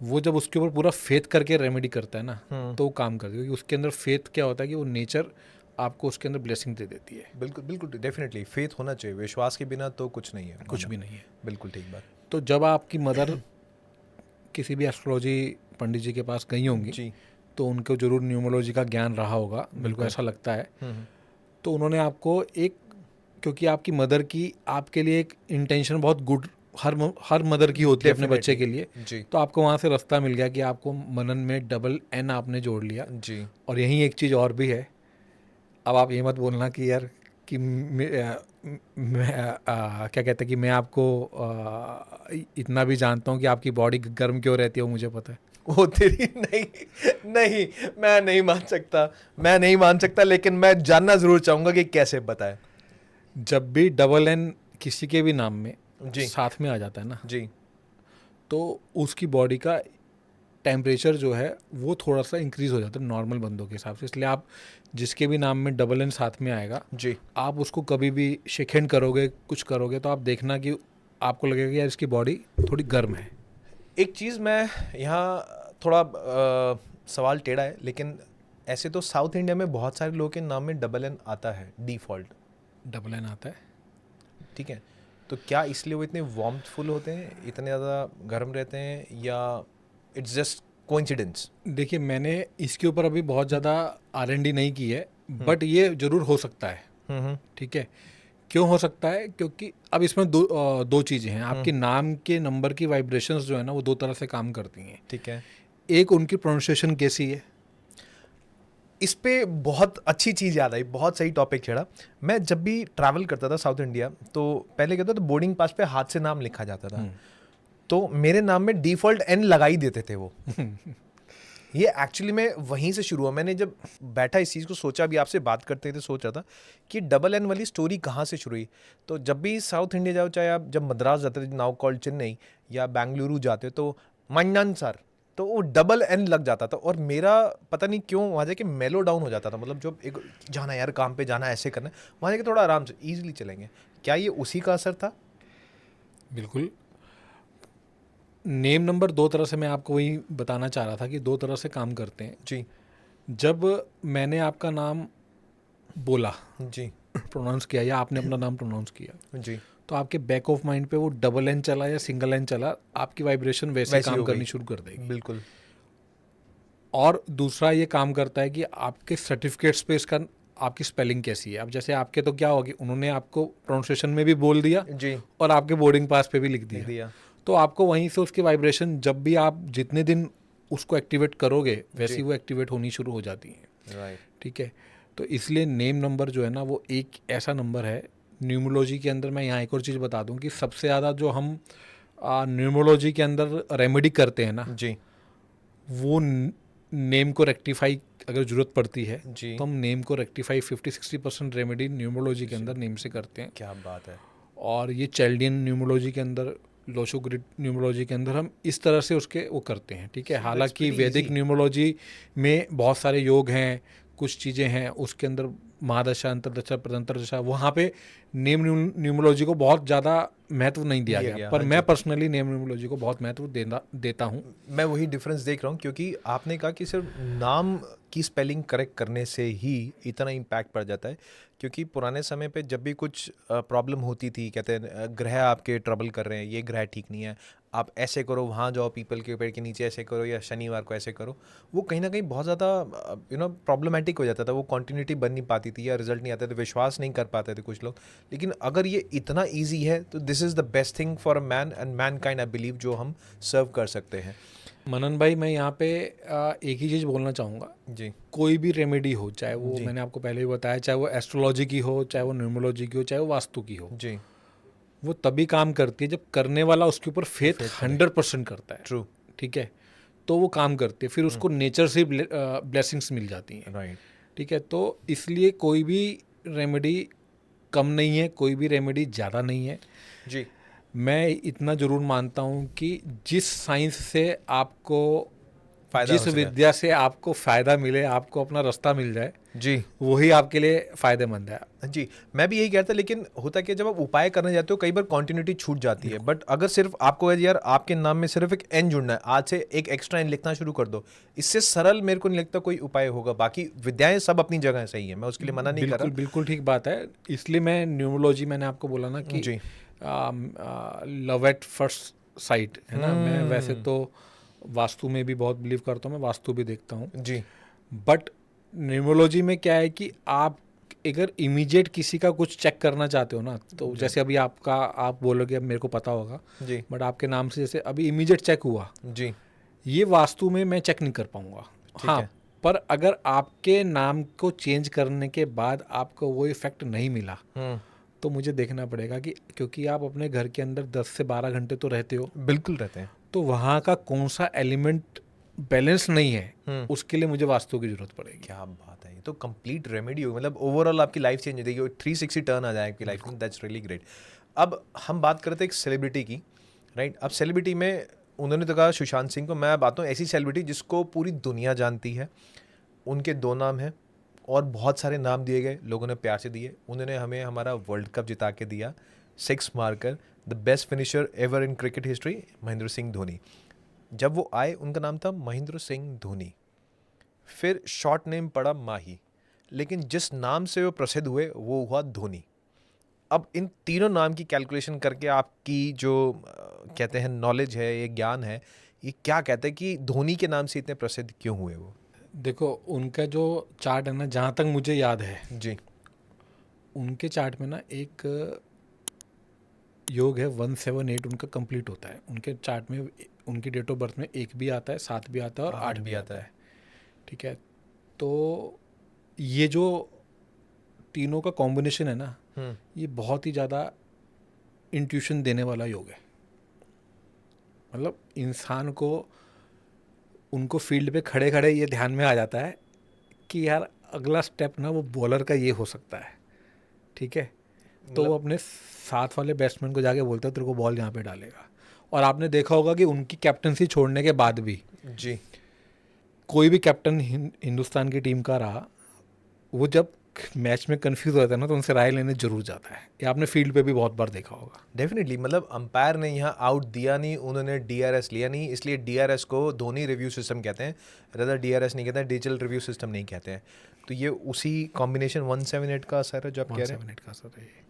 वो जब उसके ऊपर पूरा फेथ करके रेमेडी करता है ना, तो वो काम करती है। क्योंकि उसके अंदर फेथ क्या होता है कि वो नेचर आपको उसके अंदर ब्लेसिंग दे देती है। बिल्कुल बिल्कुल, डेफिनेटली फेथ होना चाहिए। विश्वास के बिना तो कुछ नहीं है, कुछ भी नहीं है। बिल्कुल ठीक बात। तो जब आपकी मदर किसी भी एस्ट्रोलॉजी पंडित जी के पास गई होंगी जी। तो उनको जरूर न्यूमरोलॉजी का ज्ञान रहा होगा, बिल्कुल ऐसा लगता है। तो उन्होंने आपको एक, क्योंकि आपकी मदर की आपके लिए एक इंटेंशन बहुत गुड हर मदर की होती है अपने बच्चे के लिए, जी। तो आपको वहाँ से रास्ता मिल गया कि आपको मनन में डबल एन आपने जोड़ लिया। जी। और यहीं एक चीज़ और भी है, अब आप ये मत बोलना कि यार कि क्या कहते हैं कि मैं आपको इतना भी जानता हूँ कि आपकी बॉडी गर्म क्यों रहती है, वो मुझे पता है। वो तेरी नहीं, मैं नहीं मान सकता, लेकिन मैं जानना जरूर चाहूंगा कि कैसे बताए। जब भी डबल एन किसी के भी नाम में जी। साथ में आ जाता है ना, जी। तो उसकी बॉडी का टेम्परेचर जो है वो थोड़ा सा इंक्रीज हो जाता है नॉर्मल बंदों के हिसाब से। इसलिए आप जिसके भी नाम में डबल एन साथ में आएगा, जी, आप उसको कभी भी शेक हैंड करोगे, कुछ करोगे, तो आप देखना कि आपको लगेगा कि यार इसकी बॉडी थोड़ी गर्म है। एक चीज़ मैं यहाँ थोड़ा सवाल टेढ़ा है, लेकिन ऐसे तो साउथ इंडिया में बहुत सारे लोगों के नाम में डबल एन आता है डिफ़ॉल्ट। डबल एन आता है, ठीक है, तो क्या इसलिए वो इतने वार्मफुल होते हैं, इतने ज़्यादा गर्म रहते हैं, या इट्स जस्ट कोइंसिडेंस? देखिए मैंने इसके ऊपर अभी बहुत ज़्यादा R&D नहीं की है, बट ये ज़रूर हो सकता है। ठीक है, क्यों हो सकता है? क्योंकि अब इसमें दो चीज़ें हैं। आपके नाम के नंबर की वाइब्रेशंस जो है ना, वो दो तरह से काम करती हैं। ठीक है, एक उनकी प्रोनाउंसिएशन कैसी है। इस पे बहुत अच्छी चीज़ याद आई, बहुत सही टॉपिक छेड़ा। मैं जब भी ट्रैवल करता था साउथ इंडिया, तो पहले क्या था, तो बोर्डिंग पास पे हाथ से नाम लिखा जाता था। तो मेरे नाम में डिफ़ॉल्ट एन लगा ही देते थे वो। ये एक्चुअली में वहीं से शुरू हुआ। मैंने जब बैठा इस चीज़ को सोचा, भी आपसे बात करते थे सोच रहा था कि डबल एन वाली स्टोरी कहाँ से शुरू हुई। तो जब भी साउथ इंडिया जाओ, चाहे आप जब मद्रास जाते थे, नाउ कॉल्ड चेन्नई, या बेंगलुरु जाते, तो मन्नन सर, तो वो डबल एन लग जाता था। और मेरा पता नहीं क्यों वहाँ जाके मेलो डाउन हो जाता था। मतलब जब एक जाना यार, काम पे जाना, ऐसे करना है, वहाँ जाके थोड़ा आराम से ईजिली चलेंगे। क्या ये उसी का असर था? बिल्कुल। नेम नंबर दो तरह से, मैं आपको वही बताना चाह रहा था कि दो तरह से काम करते हैं। जी जब मैंने आपका नाम बोला, जी प्रोनाउंस किया, या आपने अपना नाम प्रोनाउंस किया, जी, तो आपके बैक ऑफ माइंड पे वो डबल एन चला या सिंगल एन चला, आपकी वाइब्रेशन वैसे वैसी काम हो गई। करनी शुरू कर देगी। बिल्कुल। और दूसरा ये काम करता है कि आपके सर्टिफिकेट्स पे इसका, आपकी स्पेलिंग कैसी है। अब जैसे आपके तो क्या होगी, उन्होंने आपको प्रोनाउंसिएशन में भी बोल दिया जी, और आपके बोर्डिंग पास पे भी लिख लिख दिया, दिया। तो आपको वहीं से उसकी वाइब्रेशन, जब भी आप जितने दिन उसको एक्टिवेट करोगे, वैसी जी। वो एक्टिवेट होनी शुरू हो जाती है। राइट। ठीक है। तो इसलिए नेम नंबर जो है ना, वो एक ऐसा नंबर है न्यूमरोलॉजी के अंदर। मैं यहाँ एक और चीज़ बता दूं कि सबसे ज़्यादा जो हम न्यूमरोलॉजी के अंदर रेमेडी करते हैं ना, जी वो नेम को रेक्टिफाई, अगर ज़रूरत पड़ती है जी, तो हम नेम को रेक्टिफाई 50-60% रेमेडी न्यूमरोलॉजी के अंदर नेम से करते हैं। क्या बात है। और ये चाइल्डियन न्यूमरोलॉजी के अंदर, लोशो ग्रिड न्यूमरोलॉजी के अंदर हम इस तरह से उसके वो करते हैं। ठीक है। So that's हालांकि pretty वैदिक easy. न्यूमरोलॉजी में बहुत सारे योग हैं, कुछ चीज़ें हैं उसके अंदर, महादशा, अंतरदशा, प्रदंतरदशा, वहाँ पे नेम न्यूमरोलॉजी को बहुत ज़्यादा महत्व नहीं दिया गया, पर हाँ मैं जी। पर्सनली नेम न्यूमरोलॉजी को बहुत महत्व देता हूँ। मैं वही डिफरेंस देख रहा हूँ, क्योंकि आपने कहा कि सिर्फ नाम की स्पेलिंग करेक्ट करने से ही इतना इम्पैक्ट पड़ जाता है। क्योंकि पुराने समय पे जब भी कुछ प्रॉब्लम होती थी, कहते हैं ग्रह आपके ट्रबल कर रहे हैं, ये ग्रह ठीक नहीं है, आप ऐसे करो, वहाँ जाओ, पीपल के पेड़ के नीचे ऐसे करो, या शनिवार को ऐसे करो, वो कहीं ना कहीं बहुत ज़्यादा प्रॉब्लमैटिक हो जाता था। वो कॉन्टिन्यूटी बन नहीं पाती थी, या रिजल्ट नहीं आते थे, विश्वास नहीं कर पाते थे कुछ लोग। लेकिन अगर ये इतना ईजी है, तो this is the best thing for a man and man kind, I believe, जो हम सर्व कर सकते हैं। मनन भाई, मैं यहाँ पे एक ही चीज़ बोलना चाहूँगा। जी कोई भी रेमेडी हो, चाहे वो, जी मैंने आपको पहले भी बताया, चाहे वो एस्ट्रोलॉजी की हो, चाहे वो न्यूमरोलॉजी की हो, चाहे वो वास्तु की हो, जी, वो तभी काम करती है जब करने वाला उसके ऊपर फेथ faith करे। 100% करता है। ट्रू। ठीक है। तो वो काम करती है, फिर उसको नेचर से ब्लेसिंग्स मिल जाती हैं। राइट। ठीक है। तो इसलिए कोई भी रेमेडी कम नहीं है, कोई भी रेमेडी ज़्यादा नहीं है। जी मैं इतना ज़रूर मानता हूँ कि जिस साइंस से आपको, फायदा जिस हो सके। विद्या से आपको फ़ायदा मिले, आपको अपना रास्ता मिल जाए, जी वही आपके लिए फ़ायदेमंद है। जी, मैं भी यही कहता, लेकिन होता क्या, जब आप उपाय करने जाते हो, कई बार कॉन्टिन्यूटी छूट जाती है। बट अगर सिर्फ आपको है यार, आपके नाम में सिर्फ एक एन जुड़ना है, आज से एक एक्स्ट्रा एन लिखना शुरू कर दो, इससे सरल मेरे को नहीं लगता कोई उपाय होगा। बाकी विद्याएं सब अपनी जगह सही है, मैं उसके लिए मना नहीं कर बिल्कुल रहा। बिल्कुल ठीक बात है। इसलिए मैं न्यूमरोलॉजी, मैंने आपको बोला ना कि जी लव एट फर्स्ट साइट है ना। मैं वैसे तो वास्तु में भी बहुत बिलीव करता हूँ, मैं वास्तु भी देखता हूँ, जी बट न्यूमरोलॉजी में क्या है कि आप अगर इमीडिएट किसी का कुछ चेक करना चाहते हो ना, तो जैसे अभी आपका, आप बोलोगे, अब मेरे को पता होगा, जी बट आपके नाम से जैसे अभी इमीडिएट चेक हुआ, जी, ये वास्तु में मैं चेक नहीं कर पाऊंगा। ठीक हाँ, है। पर अगर आपके नाम को चेंज करने के बाद आपको वो इफेक्ट नहीं मिला, तो मुझे देखना पड़ेगा कि, क्योंकि आप अपने घर के अंदर 10 से 12 घंटे तो रहते हो, बिल्कुल रहते हैं। तो वहाँ का कौन सा एलिमेंट बैलेंस नहीं है, उसके लिए मुझे वास्तु की जरूरत पड़ेगी। क्या बात है, ये तो कंप्लीट रेमेडी होगी। मतलब ओवरऑल आपकी लाइफ चेंज हो जाएगी, 360 टर्न आ जाए आपकी लाइफ में। That's really great. अब हम बात करते हैं एक सेलिब्रिटी की, राइट। अब सेलिब्रिटी में उन्होंने तो कहा सुशांत सिंह को, मैं बात हूँ ऐसी सेलिब्रिटी जिसको पूरी दुनिया जानती है। उनके 2 नाम हैं, और बहुत सारे नाम दिए गए, लोगों ने प्यार से दिए। उन्होंने हमें हमारा वर्ल्ड कप जिता के दिया, 6 मारकर, the best finisher ever in cricket history, Mahendra Singh Dhoni. जब वो आए, उनका नाम था महेंद्र सिंह धोनी, फिर शॉर्ट नेम पड़ा माही, लेकिन जिस नाम से वो प्रसिद्ध हुए वो हुआ धोनी। अब इन तीनों नाम की कैलकुलेशन करके आपकी जो कहते हैं नॉलेज है, ये ज्ञान है, ये क्या कहते हैं कि धोनी के नाम से इतने प्रसिद्ध क्यों हुए वो? देखो, उनका जो चार्ट है ना, जहाँ तक मुझे याद है, जी उनके चार्ट में ना एक योग है 178, उनका कंप्लीट होता है। उनके चार्ट में उनकी डेट ऑफ बर्थ में 1 भी आता है, 7 भी आता है और 8 भी आता है। ठीक है। तो ये जो तीनों का कॉम्बिनेशन है ना, ये बहुत ही ज़्यादा इंट्यूशन देने वाला योग है। मतलब इंसान को उनको फील्ड पे खड़े खड़े ये ध्यान में आ जाता है कि यार अगला स्टेप ना वो बॉलर का ये हो सकता है, ठीक है। तो वो अपने साथ वाले बैट्समैन को जाके बोलता है तेरे को बॉल यहाँ पे डालेगा। और आपने देखा होगा कि उनकी कैप्टनसी छोड़ने के बाद भी जी कोई भी कैप्टन हिंदुस्तान की टीम का रहा, वो जब मैच में कंफ्यूज होता है ना तो उनसे राय लेने जरूर जाता है। ये आपने फील्ड पे भी बहुत बार देखा होगा। डेफिनेटली, मतलब अंपायर ने यहाँ आउट दिया नहीं, उन्होंने डीआरएस लिया नहीं, इसलिए डीआरएस को धोनी रिव्यू सिस्टम कहते हैं, रदर डीआरएस नहीं कहते हैं, डिजिटल रिव्यू सिस्टम नहीं कहते हैं। तो ये उसी कॉम्बिनेशन 178 का असर है जो आप कह रहे हैं। 178 का असर है ये।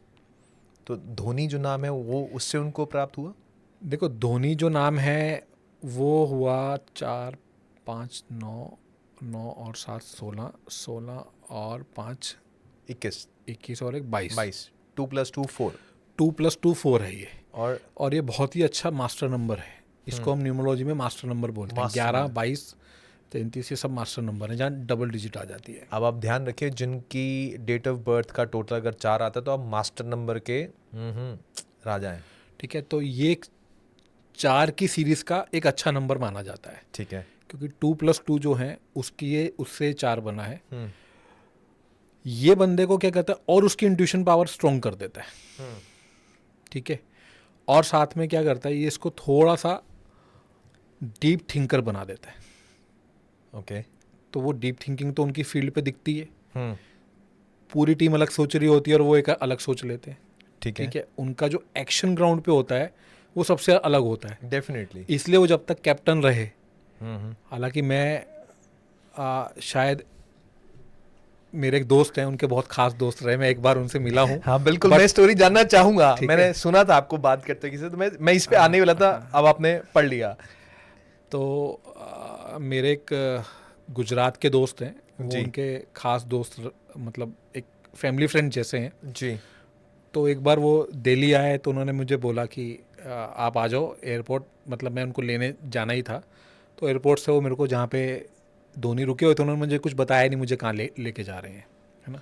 तो धोनी जो नाम है वो उससे उनको प्राप्त हुआ। देखो धोनी जो नाम है वो हुआ 4 5 9 9 और 7 16 16 और 5 21 21 और 1 22 22 2 + 2 4 2 + 2 4 है ये। और ये बहुत ही अच्छा मास्टर नंबर है। इसको हम न्यूमरोलॉजी में मास्टर नंबर बोलते हैं। मास्टर 11 22 33 ये सब मास्टर नंबर है जहाँ डबल डिजिट आ जाती है। अब आप ध्यान रखिए, जिनकी डेट ऑफ बर्थ का टोटल अगर 4 आता है तो आप मास्टर नंबर के राजा हैं। ठीक है, तो ये 4 की सीरीज का एक अच्छा नंबर माना जाता है, ठीक है। क्योंकि 2 + 2 जो है उसकी ये उससे 4 बना है। हम्म ये बंदे को क्या कहता है, और उसकी इंट्यूशन पावर स्ट्रॉन्ग कर देता है, ठीक है। और साथ में क्या करता है, ये इसको थोड़ा सा डीप थिंकर बना देता है। ओके। तो वो डीप थिंकिंग तो उनकी फील्ड पे दिखती है। हम्म पूरी टीम अलग सोच रही होती है और वो एक अलग सोच लेते हैं, ठीक है। ठीक है। उनका जो एक्शन ग्राउंड पे होता है वो सबसे अलग होता है, डेफिनेटली। इसलिए वो जब तक कैप्टन रहे। हम्म हालांकि मैं शायद मेरे एक दोस्त हैं, उनके बहुत खास दोस्त रहे, मैं एक बार उनसे मिला हूँ। हाँ बिल्कुल, मैं स्टोरी जानना चाहूंगा। ठीक मैंने है। सुना था आपको बात करते किसी से, तो मैं इस पे आने वाला था, अब आपने पढ़ लिया। तो मेरे एक गुजरात के दोस्त हैं, वो जी। उनके खास दोस्त मतलब एक फैमिली फ्रेंड जैसे हैं। जी। तो एक बार वो दिल्ली आए तो उन्होंने मुझे बोला कि आप आ जाओ एयरपोर्ट, मतलब मैं उनको लेने जाना ही था। तो एयरपोर्ट से वो मेरे को जहाँ पे धोनी रुके हुए थे, उन्होंने मुझे कुछ बताया नहीं मुझे कहाँ लेके जा रहे हैं, है ना।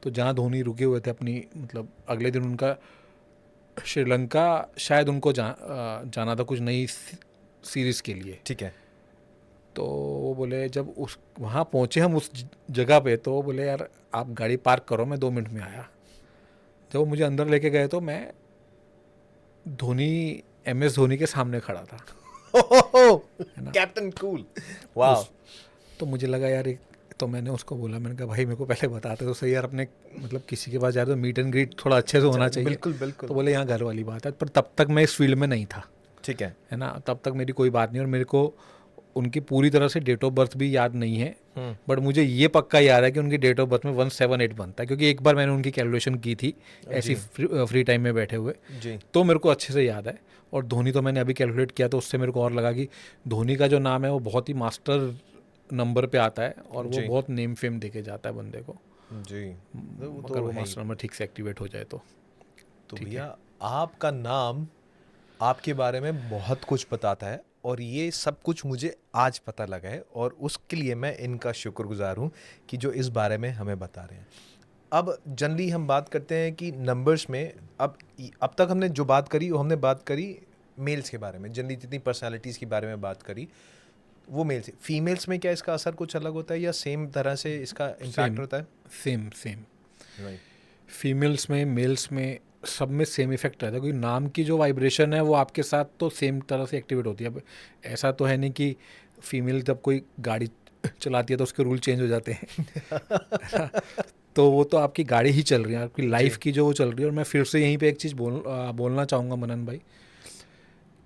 तो जहाँ धोनी रुके हुए थे अपनी, मतलब अगले दिन उनका श्रीलंका शायद उनको जाना था कुछ नई सीरीज़ के लिए। ठीक है। तो वो बोले जब उस वहाँ पहुँचे हम उस जगह पे, तो वो बोले यार आप गाड़ी पार्क करो, मैं 2 मिनट में आया। जब वो मुझे अंदर लेके गए तो मैं धोनी MS धोनी के सामने खड़ा था, है ना। कैप्टन कूल, वाह। तो मुझे लगा यार तो मैंने उसको बोला, मैंने कहा भाई मेरे को पहले बताते तो सही यार, अपने मतलब किसी के पास जा रहे तो मीट एंड ग्रीट थोड़ा अच्छे से होना चाहिए। बिल्कुल बिल्कुल। तो बोले यहाँ घर वाली बात है, पर तब तक मैं इस फील्ड में नहीं था, ठीक है ना। तब तक मेरी कोई बात नहीं, और मेरे को उनकी पूरी तरह से डेट ऑफ बर्थ भी याद नहीं है। बट मुझे ये पक्का याद है कि उनकी डेट ऑफ बर्थ में 178 बनता है, क्योंकि एक बार मैंने उनकी कैलकुलेशन की थी ऐसी फ्री टाइम में बैठे हुए जी। तो मेरे को अच्छे से याद है। और धोनी तो मैंने अभी कैलकुलेट किया तो उससे मेरे को और लगा कि धोनी का जो नाम है वो बहुत ही मास्टर नंबर पे आता है, और वो जी। बहुत नेम फेम देके जाता है बंदे को, जी। अगर वो मास्टर नंबर ठीक से एक्टिवेट हो जाए तो भैया आपका नाम आपके बारे में बहुत कुछ बताता है, और ये सब कुछ मुझे आज पता लगा है, और उसके लिए मैं इनका शुक्रगुजार हूँ कि जो इस बारे में हमें बता रहे हैं। अब जनरली हम बात करते हैं कि नंबर्स में, अब तक हमने जो बात करी वो हमने बात करी मेल्स के बारे में, जनरली जितनी पर्सनालिटीज़ के बारे में बात करी वो मेल से। फीमेल्स में क्या इसका असर कुछ अलग होता है, या सेम तरह से इसका इम्पैक्ट होता है? Same right. फीमेल्स में मेल्स में सब में सेम इफेक्ट रहता है, क्योंकि नाम की जो वाइब्रेशन है वो आपके साथ तो सेम तरह से एक्टिवेट होती है। अब ऐसा तो है नहीं कि फीमेल जब कोई गाड़ी चलाती है तो उसके रूल चेंज हो जाते हैं तो वो तो आपकी गाड़ी ही चल रही है, आपकी लाइफ की जो वो चल रही है। और मैं फिर से यहीं पे एक चीज़ बोलना चाहूँगा मनन भाई,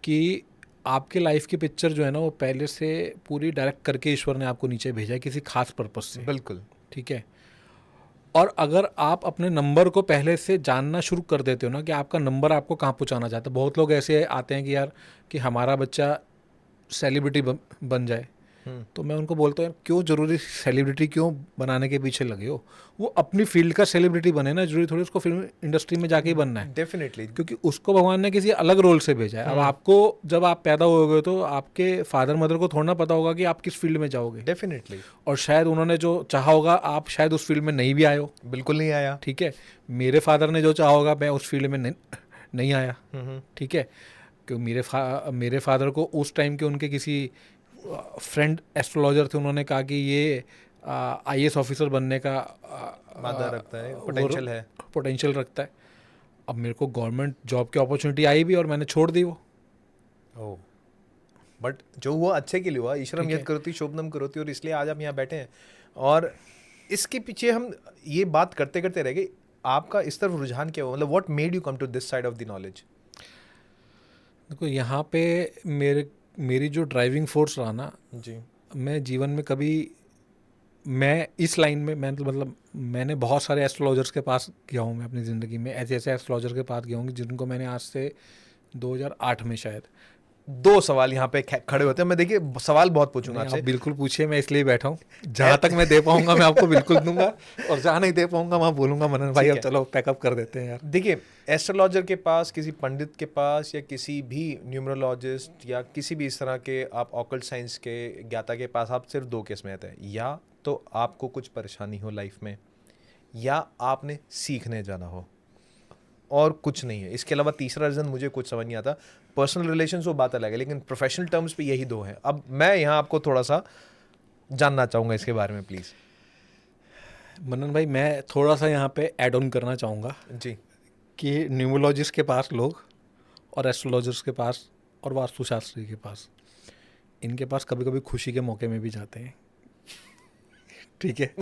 कि आपके लाइफ की पिक्चर जो है ना वो पहले से पूरी डायरेक्ट करके ईश्वर ने आपको नीचे भेजा है किसी खास पर्पस से। बिल्कुल। ठीक है। और अगर आप अपने नंबर को पहले से जानना शुरू कर देते हो ना कि आपका नंबर आपको कहाँ पहुँचाना चाहता है। बहुत लोग ऐसे आते हैं कि यार कि हमारा बच्चा सेलिब्रिटी बन जाए, तो मैं उनको बोलता हूँ यार क्यों ज़रूरी सेलिब्रिटी क्यों बनाने के पीछे लगे हो, वो अपनी फील्ड का सेलिब्रिटी बने ना, जरूरी थोड़ी उसको फिल्म इंडस्ट्री में जाके ही बनना है। डेफिनेटली। क्योंकि उसको भगवान ने किसी अलग रोल से भेजा है। अब आपको जब आप पैदा होगे तो आपके फादर मदर को थोड़ा ना पता होगा कि आप किस फील्ड में जाओगे। डेफिनेटली। और शायद उन्होंने जो चाहा होगा आप शायद उस फील्ड में नहीं भी आए हो। बिल्कुल नहीं आया। ठीक है। मेरे फादर ने जो चाहा होगा मैं उस फील्ड में नहीं आया। ठीक है। क्योंकि मेरे फादर को उस टाइम के उनके किसी फ्रेंड एस्ट्रोलॉजर थे, उन्होंने कहा कि ये IAS ऑफिसर बनने का मादा रखता है, पोटेंशियल है। पोटेंशियल रखता है। अब मेरे को गवर्नमेंट जॉब की अपॉर्चुनिटी आई भी और मैंने छोड़ दी वो। ओह, बट जो हुआ अच्छे के लिए हुआ, ईश्वरम ठीक है। यत् करोति शोभनम करोति, और इसलिए आज हम यहाँ बैठे हैं। और इसके पीछे हम ये बात करते करते रह गए, आपका इस तरफ रुझान क्या हुआ, मतलब what made you come to this side of the knowledge? देखो यहाँ पे मेरी जो ड्राइविंग फोर्स रहा ना, जी। मैं जीवन में कभी, मैं इस लाइन में मैं मतलब मैंने बहुत सारे एस्ट्रोलॉजर्स के पास गया हूँ मैं अपनी ज़िंदगी में, ऐसे ऐसे एस्ट्रोलॉजर के पास गया हूँ जिनको मैंने आज से 2008 में शायद। 2 सवाल यहाँ पे खड़े होते हैं, मैं देखिए सवाल बहुत पूछूंगा नहीं, आपसे। आप बिल्कुल पूछिए, मैं इसलिए बैठा हूँ। जहाँ तक मैं दे पाऊंगा मैं आपको बिल्कुल दूंगा, और जहाँ नहीं दे पाऊंगा वहाँ बोलूंगा मनन भाई ठीक अब है। चलो पैकअप कर देते हैं यार। देखिए, एस्ट्रोलॉजर के पास, किसी पंडित के पास, या किसी भी न्यूमरोलॉजिस्ट या किसी भी इस तरह के आप ऑकल्ट साइंस के ज्ञाता के पास आप सिर्फ 2 केस में आते हैं, या तो आपको कुछ परेशानी हो लाइफ में, या आपने सीखने जाना हो, और कुछ नहीं है। इसके अलावा तीसरा रीज़न मुझे कुछ समझ नहीं आता। पर्सनल रिलेशंस वो बात अलग है, लेकिन प्रोफेशनल टर्म्स पे यही 2 हैं। अब मैं यहाँ आपको थोड़ा सा जानना चाहूँगा इसके बारे में, प्लीज़। मनन भाई मैं थोड़ा सा यहाँ पे ऐड ऑन करना चाहूँगा जी। कि न्यूमरोलॉजिस्ट के पास लोग, और एस्ट्रोलॉजर्स के पास, और वास्तुशास्त्री के पास, इनके पास कभी कभी खुशी के मौके में भी जाते हैं। ठीक है।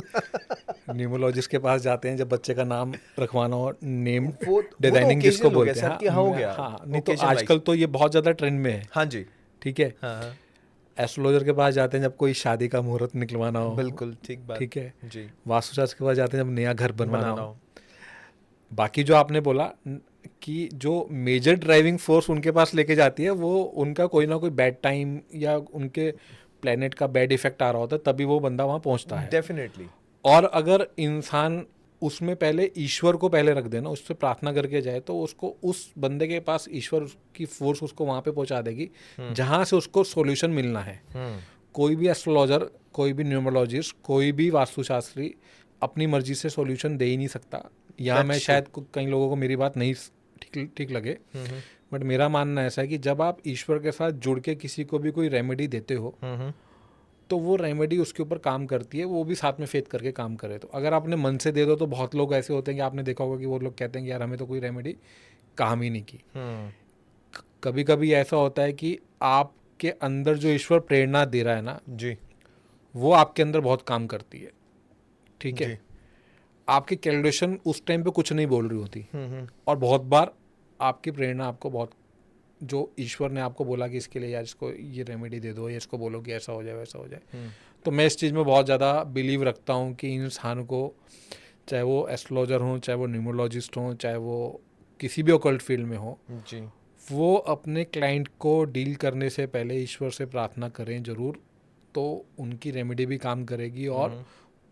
न्यूमरोलॉजिस्ट के पास जाते हैं जब बच्चे का नाम रखवाना हो, नेम वो डिजाइनिंग जिसको occasional हो गया बोलते सर, हैं। कि हाँ हो गया, हाँ, नहीं तो occasion आजकल wise। तो ये बहुत ज़्यादा ट्रेंड में है। हाँ जी। ठीक है। हाँ हाँ, एस्ट्रोलॉजर के पास जाते हैं जब कोई शादी का मुहूर्त निकलवाना हो। बिल्कुल ठीक बात। ठीक है। जी। वास्तुशास्त्र के पास जाते हैं जब नया घर बनवाना बनाना हो। हो। बाकी जो आपने बोला कि जो मेजर ड्राइविंग फोर्स उनके पास लेके जाती है, वो उनका कोई ना कोई बैड टाइम या उनके प्लेनेट का बैड इफेक्ट आ रहा होता है, तभी वो बंदा वहाँ पहुँचता है। डेफिनेटली। और अगर इंसान उसमें पहले ईश्वर को पहले रख देना, उससे प्रार्थना करके जाए, तो उसको, उस बंदे के पास ईश्वर की फोर्स उसको वहाँ पे पहुँचा देगी जहाँ से उसको सॉल्यूशन मिलना है। कोई भी एस्ट्रोलॉजर, कोई भी न्यूमरोलॉजिस्ट, कोई भी वास्तुशास्त्री अपनी मर्जी से सॉल्यूशन दे ही नहीं सकता। यहाँ मैं शायद कई लोगों को मेरी बात नहीं ठीक लगे, बट मेरा मानना ऐसा है कि जब आप ईश्वर के साथ जुड़ के किसी को भी कोई रेमेडी देते हो, तो वो रेमेडी उसके ऊपर काम करती है, वो भी साथ में फेथ करके काम करे। तो अगर आपने मन से दे दो, तो बहुत लोग ऐसे होते हैं कि आपने देखा होगा कि वो लोग कहते हैं कि यार हमें तो कोई रेमेडी काम ही नहीं की। कभी कभी ऐसा होता है कि आपके अंदर जो ईश्वर प्रेरणा दे रहा है ना जी, वो आपके अंदर बहुत काम करती है। ठीक है। आपकी कैलकुलेशन उस टाइम पे कुछ नहीं बोल रही होती, और बहुत बार आपकी प्रेरणा आपको बहुत, जो ईश्वर ने आपको बोला कि इसके लिए यार इसको ये रेमेडी दे दो, या इसको बोलो कि ऐसा हो जाए वैसा हो जाए। तो मैं इस चीज़ में बहुत ज़्यादा बिलीव रखता हूँ कि इंसान को, चाहे वो एस्ट्रोलॉजर हों, चाहे वो न्यूमरोलॉजिस्ट हों, चाहे वो किसी भी ऑकल्ट फील्ड में हो, जी, वो अपने क्लाइंट को डील करने से पहले ईश्वर से प्रार्थना करें ज़रूर, तो उनकी रेमेडी भी काम करेगी और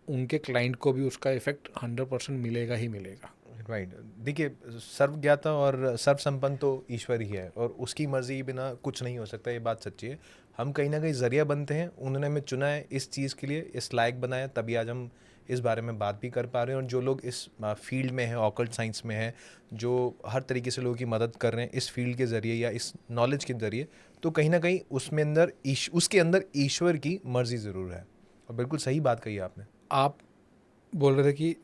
उनके क्लाइंट को भी उसका इफेक्ट 100% मिलेगा ही मिलेगा। राइट। देखिए, सर्वज्ञाता और सर्वसंपन्न तो ईश्वर ही है, और उसकी मर्जी के बिना कुछ नहीं हो सकता, ये बात सच्ची है। हम कहीं ना कहीं जरिया बनते हैं, उन्होंने हमें चुना है इस चीज़ के लिए, इस लायक बनाया, तभी आज हम इस बारे में बात भी कर पा रहे हैं। और जो लोग इस फील्ड में हैं, ऑकल्ट साइंस में हैं, जो हर तरीके से लोगों की मदद कर रहे हैं इस फील्ड के ज़रिए या इस नॉलेज के ज़रिए, तो कहीं ना कहीं उसमें अंदर उसके अंदर ईश्वर की मर्जी ज़रूर है। और बिल्कुल सही बात कही आपने। आप बोल रहे थे कि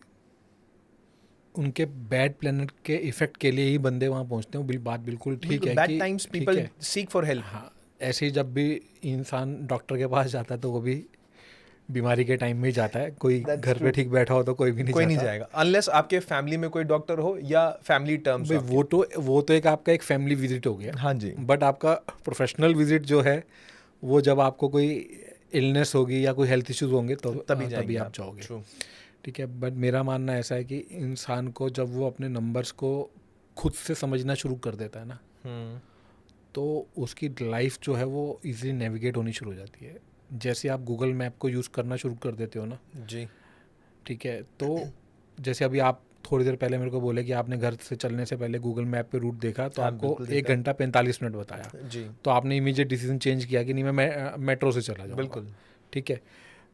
उनके बैड प्लेनेट के इफेक्ट के लिए ही बंदे वहाँ पहुँचते हैं, बात बिल्कुल ठीक है। Bad times people seek for help. हाँ, ऐसे ही जब भी इंसान डॉक्टर के पास जाता है तो वो भी बीमारी के टाइम में ही जाता है। कोई घर पे ठीक बैठा हो तो कोई भी नहीं जाएगा अनलेस आपके फैमिली में कोई डॉक्टर हो या फैमिली टर्म्स। वो तो एक आपका एक फैमिली विजिट हो गया। हाँ जी। बट आपका प्रोफेशनल विजिट जो है वो जब आपको कोई इलनेस होगी या कोई हेल्थ इश्यूज होंगे तो तभी आप जाओगे। ठीक है। बट मेरा मानना ऐसा है कि इंसान को जब वो अपने नंबर्स को खुद से समझना शुरू कर देता है ना, तो उसकी लाइफ जो है वो इजीली नेविगेट होनी शुरू हो जाती है। जैसे आप गूगल मैप को यूज़ करना शुरू कर देते हो ना जी, ठीक है, तो जैसे अभी आप थोड़ी देर पहले मेरे को बोले कि आपने घर से चलने से पहले गूगल मैप पे रूट देखा तो आपको 1 घंटा 45 मिनट बताया जी, तो आपने इमीडिएट डिसीजन चेंज किया कि नहीं मैं मेट्रो से चला जाऊँ। बिल्कुल। ठीक है।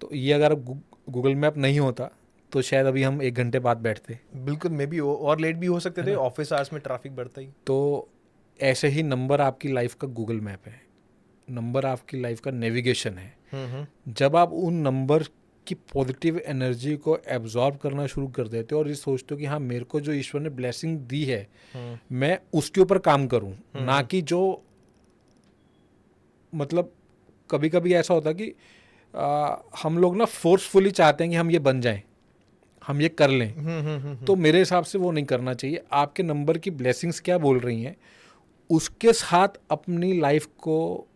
तो ये अगर गूगल मैप नहीं होता तो शायद अभी हम 1 घंटे बाद बैठते। बिल्कुल, मे बी और लेट भी हो सकते थे, ऑफिस आवर्स में ट्रैफिक बढ़ता ही। तो ऐसे ही नंबर आपकी लाइफ का गूगल मैप है, नंबर आपकी लाइफ का नेविगेशन है। जब आप उन नंबर की पॉजिटिव एनर्जी को एब्जॉर्ब करना शुरू कर देते हो और ये सोचते हो कि हाँ मेरे को जो ईश्वर ने ब्लेसिंग दी है मैं उसके ऊपर काम करूं, ना कि जो मतलब कभी कभी ऐसा होता है कि हम लोग ना फोर्सफुली चाहते हैं कि हम ये बन जाएं, हम ये कर लें। तो मेरे हिसाब से वो नहीं करना चाहिए। आपके नंबर की ब्लेसिंग्स क्या बोल रही हैं उसके साथ अपनी लाइफ को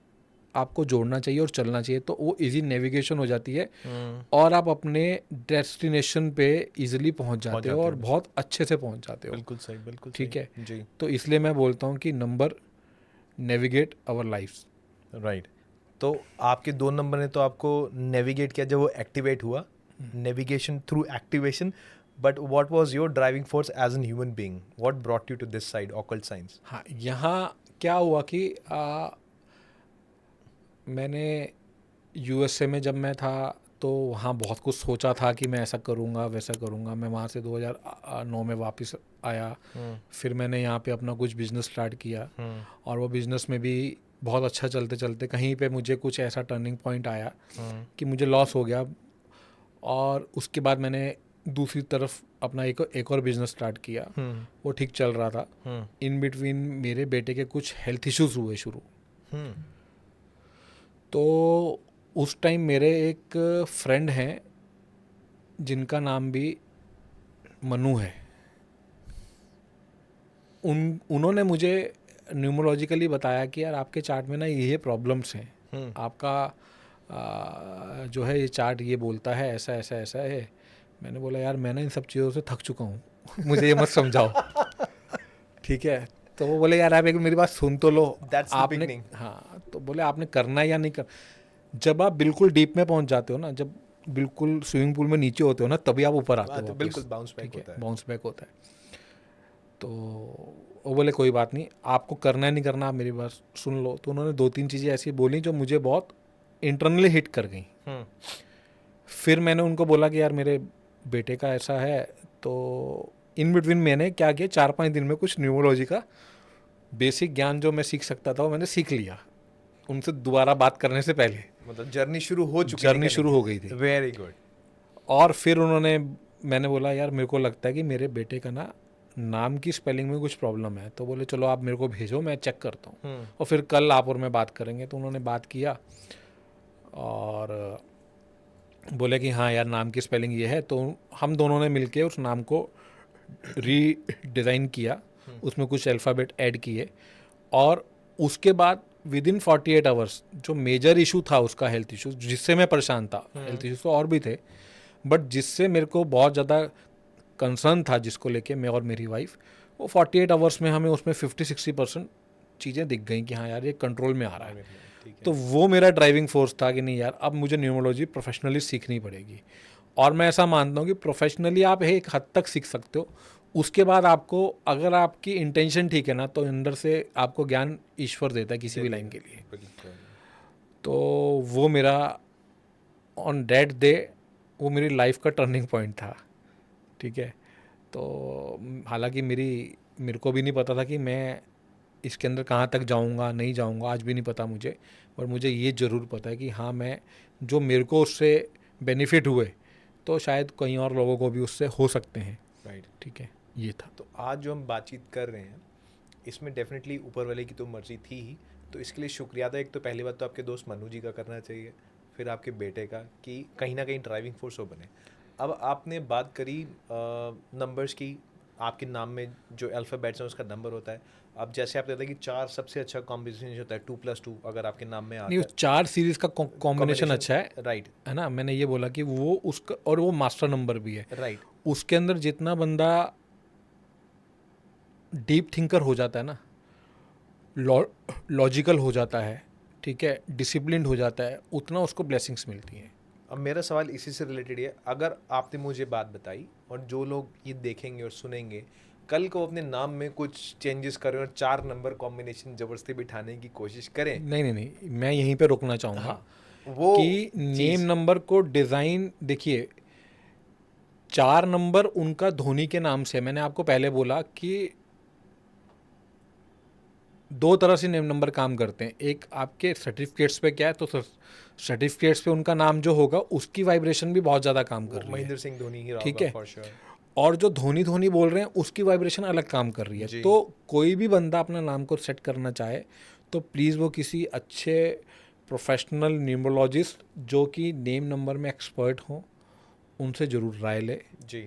आपको जोड़ना चाहिए और चलना चाहिए, तो वो इजी नेविगेशन हो जाती है और आप अपने डेस्टिनेशन पे इजीली पहुंच जाते हो और बहुत अच्छे से पहुंच जाते हो। बिल्कुल सही, बिल्कुल ठीक है जी। तो इसलिए मैं बोलता हूँ कि number navigate our lifes. Right. तो आपके 2 नंबर ने तो आपको नेविगेट किया जब वो एक्टिवेट हुआ, navigation through activation. But what was your driving force as an human being? What brought you to this side occult science? हाँ, यहाँ क्या हुआ कि मैंने यूएसए में जब मैं था तो वहाँ बहुत कुछ सोचा था कि मैं ऐसा करूँगा वैसा करूँगा। मैं वहाँ से 2009 में वापस आया, फिर मैंने यहाँ पे अपना कुछ बिजनेस स्टार्ट किया और वो बिजनेस में भी बहुत अच्छा चलते चलते कहीं पे मुझे कुछ ऐसा टर्निंग पॉइंट आया कि मुझे लॉस हो गया और उसके बाद मैंने दूसरी तरफ अपना एक और बिजनेस स्टार्ट किया। वो ठीक चल रहा था। इन बिटवीन मेरे बेटे के कुछ हेल्थ इश्यूज हुए शुरू। तो उस टाइम मेरे एक फ्रेंड हैं जिनका नाम भी मनु है। उन्होंने मुझे न्यूमरोलॉजिकली बताया कि यार आपके चार्ट में ना ये प्रॉब्लम्स हैं, आपका जो है ये चार्ट ये बोलता है ऐसा ऐसा ऐसा है। मैंने बोला यार मैं ना इन सब चीज़ों से थक चुका हूँ मुझे ये मत समझाओ। ठीक है, तो वो बोले यार आप एक मेरी बात सुन तो लो। आपने हाँ, तो बोले आपने करना या नहीं कर। जब आप बिल्कुल डीप में पहुंच जाते हो ना, जब बिल्कुल स्विमिंग पूल में नीचे होते हो ना, तभी आप ऊपर आते हो। बिल्कुल बाउंस बैक होता है। बाउंस बैक होता है। तो वो बोले कोई बात नहीं, आपको करना है नहीं करना आप मेरी बात सुन लो। तो उन्होंने 2-3 चीज़ें ऐसी बोली जो मुझे बहुत इंटरनली हिट कर गई। फिर मैंने उनको बोला कि यार मेरे बेटे का ऐसा है। तो इन बिटवीन मैंने क्या किया, 4-5 दिन में कुछ न्यूमरोलॉजी का बेसिक ज्ञान जो मैं सीख सकता था वो मैंने सीख लिया उनसे दोबारा बात करने से पहले। मतलब जर्नी शुरू हो चुकी, जर्नी शुरू हो गई थी। Very good. और फिर मैंने बोला यार मेरे को लगता है कि मेरे बेटे का ना नाम की स्पेलिंग में कुछ प्रॉब्लम है। तो बोले चलो आप मेरे को भेजो मैं चेक करता हूँ और फिर कल आप और मैं बात करेंगे। तो उन्होंने बात किया और बोले कि हाँ यार नाम की स्पेलिंग ये है। तो हम दोनों ने मिलके उस नाम को रीडिज़ाइन किया, उसमें कुछ अल्फ़ाबेट ऐड किए और उसके बाद विद इन 48 आवर्स जो मेजर इशू था उसका, हेल्थ इशू जिससे मैं परेशान था, हेल्थ इशूज तो और भी थे बट जिससे मेरे को बहुत ज़्यादा कंसर्न था, जिसको लेके मैं और मेरी वाइफ, वो 48 आवर्स में हमें उसमें 50-60% चीज़ें दिख गई कि हाँ यार ये कंट्रोल में आ रहा है। तो वो मेरा ड्राइविंग फोर्स था कि नहीं यार अब मुझे न्यूमरोलॉजी प्रोफेशनली सीखनी पड़ेगी। और मैं ऐसा मानता हूँ कि प्रोफेशनली आप एक हद तक सीख सकते हो, उसके बाद आपको अगर आपकी इंटेंशन ठीक है ना तो अंदर से आपको ज्ञान ईश्वर देता है किसी भी लाइन के लिए। तो वो मेरा ऑन दैट डे वो मेरी लाइफ का टर्निंग पॉइंट था। ठीक है, तो हालांकि मेरे को भी नहीं पता था कि मैं इसके अंदर कहाँ तक जाऊँगा नहीं जाऊँगा, आज भी नहीं पता मुझे। पर मुझे ये ज़रूर पता है कि हाँ मैं जो मेरे को उससे बेनिफिट हुए तो शायद कई और लोगों को भी उससे हो सकते हैं। राइट, ठीक है, ये था। तो आज जो हम बातचीत कर रहे हैं इसमें डेफिनेटली ऊपर वाले की तो मर्जी थी ही, तो इसके लिए शुक्रिया था। एक तो पहली बात तो आपके दोस्त मनु जी का करना चाहिए, फिर आपके बेटे का कि कहीं ना कहीं ड्राइविंग फोर्स हो बने। अब आपने बात करी नंबर्स की, आपके नाम में जो अल्फ़ाबेट्स हैं उसका नंबर होता है। अब जैसे आप कहते हैं कि 4 सबसे अच्छा कॉम्बिनेशन होता है, 2+2 अगर आपके नाम में आता नहीं, है। 4 सीरीज का कॉम्बिनेशन अच्छा है। राइट, है ना, मैंने ये बोला कि वो उसका और वो मास्टर नंबर भी है। राइट, उसके अंदर जितना बंदा डीप थिंकर हो जाता है ना, लॉजिकल हो जाता है, ठीक है, डिसिप्लिन्ड हो जाता है, उतना उसको ब्लेसिंग्स मिलती हैं। अब मेरा सवाल इसी से रिलेटेड है। अगर आपने मुझे बात बताई और जो लोग ये देखेंगे और सुनेंगे, कल को अपने नाम में कुछ चेंजेस करें और 4 नंबर कॉम्बिनेशन ज़बरदस्ती बिठाने की कोशिश करें। नहीं, मैं यहीं पे रुकना चाहूँगा। हाँ, वो कि नेम नंबर को डिज़ाइन देखिए, 4 नंबर उनका धोनी के नाम से, मैंने आपको पहले बोला कि दो तरह से नेम नंबर काम करते हैं। एक आपके सर्टिफिकेट्स पे क्या है, तो सर्टिफिकेट्स पे उनका नाम जो होगा उसकी वाइब्रेशन भी बहुत ज़्यादा काम कर रही है, महेंद्र सिंह धोनी ही रहा ठीक होगा है। For sure. और जो धोनी धोनी बोल रहे हैं उसकी वाइब्रेशन अलग काम कर रही है। जी। तो कोई भी बंदा अपना नाम को सेट करना चाहे तो प्लीज़ वो किसी अच्छे प्रोफेशनल न्यूमरोलॉजिस्ट जो कि नेम नंबर में एक्सपर्ट हों उनसे ज़रूर राय ले, जी।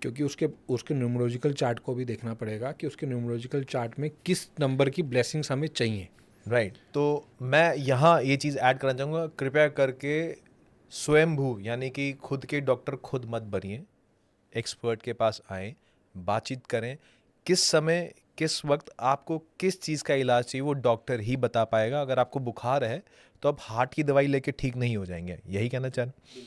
क्योंकि उसके न्यूमरोलॉजिकल चार्ट को भी देखना पड़ेगा कि उसके न्यूमरोलॉजिकल चार्ट में किस नंबर की ब्लेसिंग्स हमें चाहिए। राइट। तो मैं यहाँ ये चीज़ ऐड करना चाहूँगा, कृपया करके स्वयंभू यानी कि खुद के डॉक्टर खुद मत बनिए, एक्सपर्ट के पास आएँ, बातचीत करें, किस समय किस वक्त आपको किस चीज़ का इलाज चाहिए वो डॉक्टर ही बता पाएगा। अगर आपको बुखार है तो आप हार्ट की दवाई लेके ठीक नहीं हो जाएंगे, यही कहना चाह रहे हैं?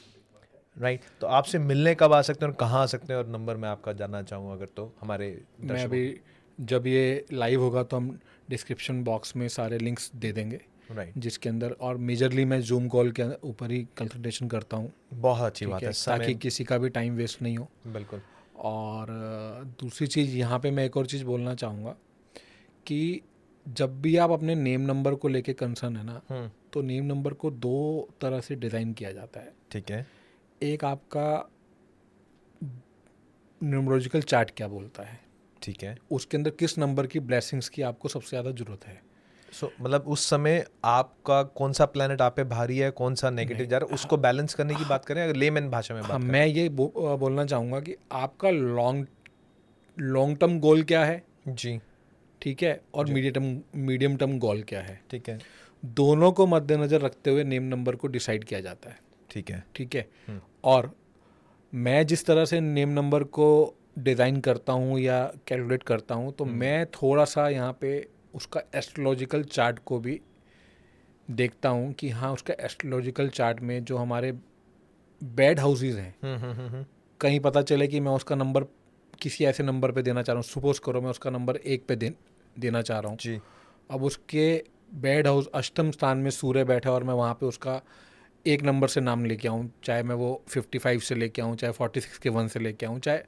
राइट। तो आपसे मिलने कब आ सकते हैं और कहाँ आ सकते हैं, और नंबर मैं आपका जानना चाहूँगा अगर, तो हमारे मैं दर्शकों अभी जब ये लाइव होगा तो हम डिस्क्रिप्शन बॉक्स में सारे लिंक्स दे देंगे, राइट। जिसके अंदर, और मेजरली मैं जूम कॉल के ऊपर ही कंसल्टेशन करता हूँ, बहुत अच्छी ठीक बात है, है। ताकि समय किसी का भी टाइम वेस्ट नहीं हो। बिल्कुल। और दूसरी चीज़ यहाँ पे मैं एक और चीज़ बोलना चाहूँगा कि जब भी आप अपने नेम नंबर को लेके कंसर्न है ना, तो नेम नंबर को दो तरह से डिज़ाइन किया जाता है। ठीक है। एक आपका न्यूमरोलॉजिकल चार्ट क्या बोलता है, ठीक है। उसके अंदर किस नंबर की ब्लेसिंग्स की आपको सबसे ज़्यादा ज़रूरत है। सो मतलब उस समय आपका कौन सा प्लेनेट आप पे भारी है, कौन सा नेगेटिव जा रहा है, उसको बैलेंस करने की बात करें अगर लेमैन भाषा में हाँ, बात करें। मैं ये बोलना चाहूँगा कि आपका लॉन्ग टर्म गोल क्या है, जी। ठीक है, और मीडियम टर्म गोल क्या है, ठीक है। दोनों को मद्देनज़र रखते हुए नेम नंबर को डिसाइड किया जाता है, ठीक है। ठीक है। और मैं जिस तरह से नेम नंबर को डिज़ाइन करता हूँ या कैलकुलेट करता हूँ, तो मैं थोड़ा सा यहाँ पे उसका एस्ट्रोलॉजिकल चार्ट को भी देखता हूँ कि हाँ, उसका एस्ट्रोलॉजिकल चार्ट में जो हमारे बैड हाउसेस हैं, कहीं पता चले कि मैं उसका नंबर किसी ऐसे नंबर पे देना चाह रहा हूँ, सपोज करो मैं उसका नंबर 1 पे देना चाह रहा हूँ। जी। अब उसके बैड हाउस अष्टम स्थान में सूर्य बैठा और मैं वहाँ पे उसका एक नंबर से नाम लेके आऊँ, चाहे मैं वो 55 से लेके आऊँ, चाहे 46 के 1 से लेके आऊँ, चाहे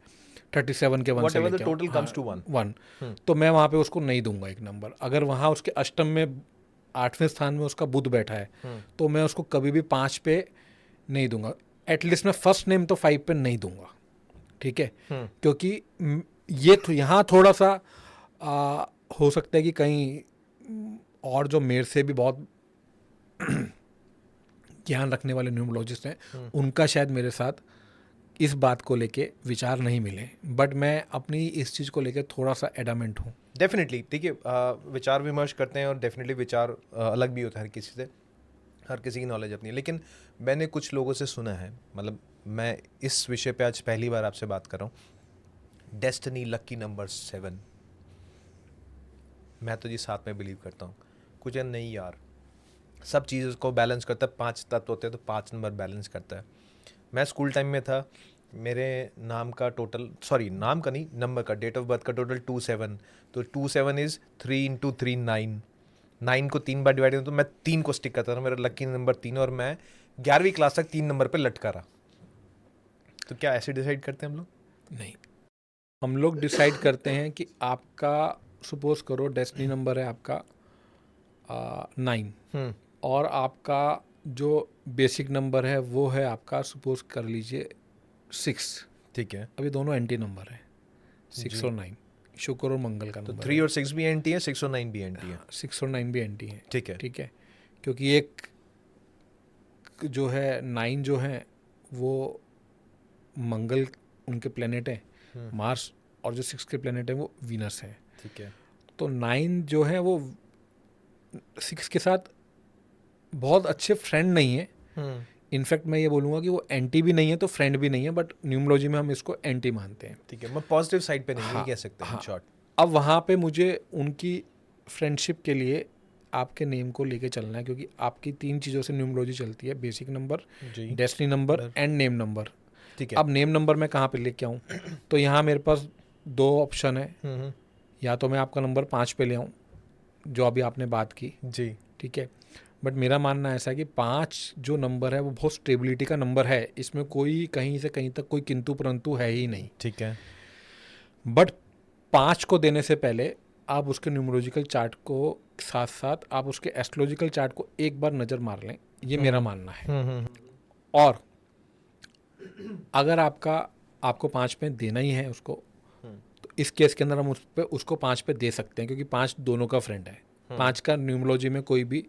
37 के 1 से Whatever the लेके आऊँ, total comes to one. तो मैं वहाँ पे उसको नहीं दूंगा एक नंबर। अगर वहाँ उसके अष्टम में 8वें स्थान में उसका बुध बैठा है, तो मैं उसको कभी भी 5 पे नहीं दूंगा। एटलीस्ट मैं फर्स्ट नेम तो 5 पे नहीं दूंगा, ठीक है, क्योंकि ये यहाँ थोड़ा सा हो सकता है कि कहीं और जो मेरे से भी बहुत ज्ञान रखने वाले न्यूमरोलॉजिस्ट हैं, उनका शायद मेरे साथ इस बात को लेके विचार नहीं मिले, बट मैं अपनी इस चीज़ को लेके थोड़ा सा एडामेंट हूँ। डेफिनेटली, ठीक है, विचार विमर्श करते हैं और डेफिनेटली विचार अलग भी होता है हर किसी से, हर किसी की नॉलेज अपनी है। लेकिन मैंने कुछ लोगों से सुना है, मतलब मैं इस विषय पे आज पहली बार आपसे बात कर रहा हूँ, डेस्टिनी लकी नंबर 7, मैं तो जी 7 में बिलीव करता हूँ। कुछ है नहीं यार, सब चीज़ों को बैलेंस करता है, 5 तत्व होते हैं तो 5 नंबर बैलेंस करता है। मैं स्कूल टाइम में था, मेरे नाम का टोटल, सॉरी नाम का नहीं, नंबर का, डेट ऑफ बर्थ का टोटल 27, तो 27 इज़ 3 × 3 9, 9 को 3 बार डिवाइड किया तो मैं 3 को स्टिक करता था, मेरा लकी नंबर 3, और मैं 11वीं क्लास तक 3 नंबर पे लटका रहा। तो क्या ऐसे डिसाइड करते हैं हम लोग? नहीं, हम लोग डिसाइड करते हैं कि आपका, सपोज करो डेस्टिनी नंबर है आपका 9, और आपका जो बेसिक नंबर है वो है आपका, सपोज कर लीजिए 6, ठीक है। अभी दोनों एंटी नंबर है, 6 और 9, शुक्र और मंगल का तो नंबर 3 और 6 भी एंटी है, 6 और 9 भी एंटी है। 6 और 9 भी एंटी है, ठीक है। ठीक है, क्योंकि एक जो है 9 जो है वो मंगल उनके प्लेनेट है, मार्स, और जो 6 के प्लेनेट है वो वीनस है। ठीक है। तो 9 जो है वो 6 के साथ बहुत अच्छे फ्रेंड नहीं है। इनफैक्ट मैं ये बोलूँगा कि वो एंटी भी नहीं है तो फ्रेंड भी नहीं है, बट न्यूमरोलॉजी में हम इसको एंटी मानते हैं। ठीक है, मैं पॉजिटिव साइड पे नहीं, हाँ, कह सकते हैं शॉर्ट। अब वहाँ पे मुझे उनकी फ्रेंडशिप के लिए आपके नेम को लेके चलना है, क्योंकि आपकी 3 चीज़ों से न्यूमरोलॉजी चलती है, basic number, destiny number and name number. ठीक है। अब नेम नंबर मैं कहाँ पे लेके आऊँ? तो यहाँ मेरे पास 2 ऑप्शन है, या तो मैं आपका नंबर 5 पे ले आऊँ, जो अभी आपने बात की, जी। ठीक है, बट मेरा मानना ऐसा है कि 5 जो नंबर है वो बहुत स्टेबिलिटी का नंबर है, इसमें कोई कहीं से कहीं तक कोई किंतु परंतु है ही नहीं। ठीक है। बट 5 को देने से पहले आप उसके न्यूमरोलॉजिकल चार्ट को साथ साथ आप उसके एस्ट्रोलॉजिकल चार्ट को एक बार नज़र मार लें, ये मेरा मानना है। और अगर आपको 5 पे देना ही है उसको, तो इस केस के अंदर हम उसको 5 पे दे सकते हैं, क्योंकि 5 दोनों का फ्रेंड है। 5 का न्यूमरोलॉजी में कोई भी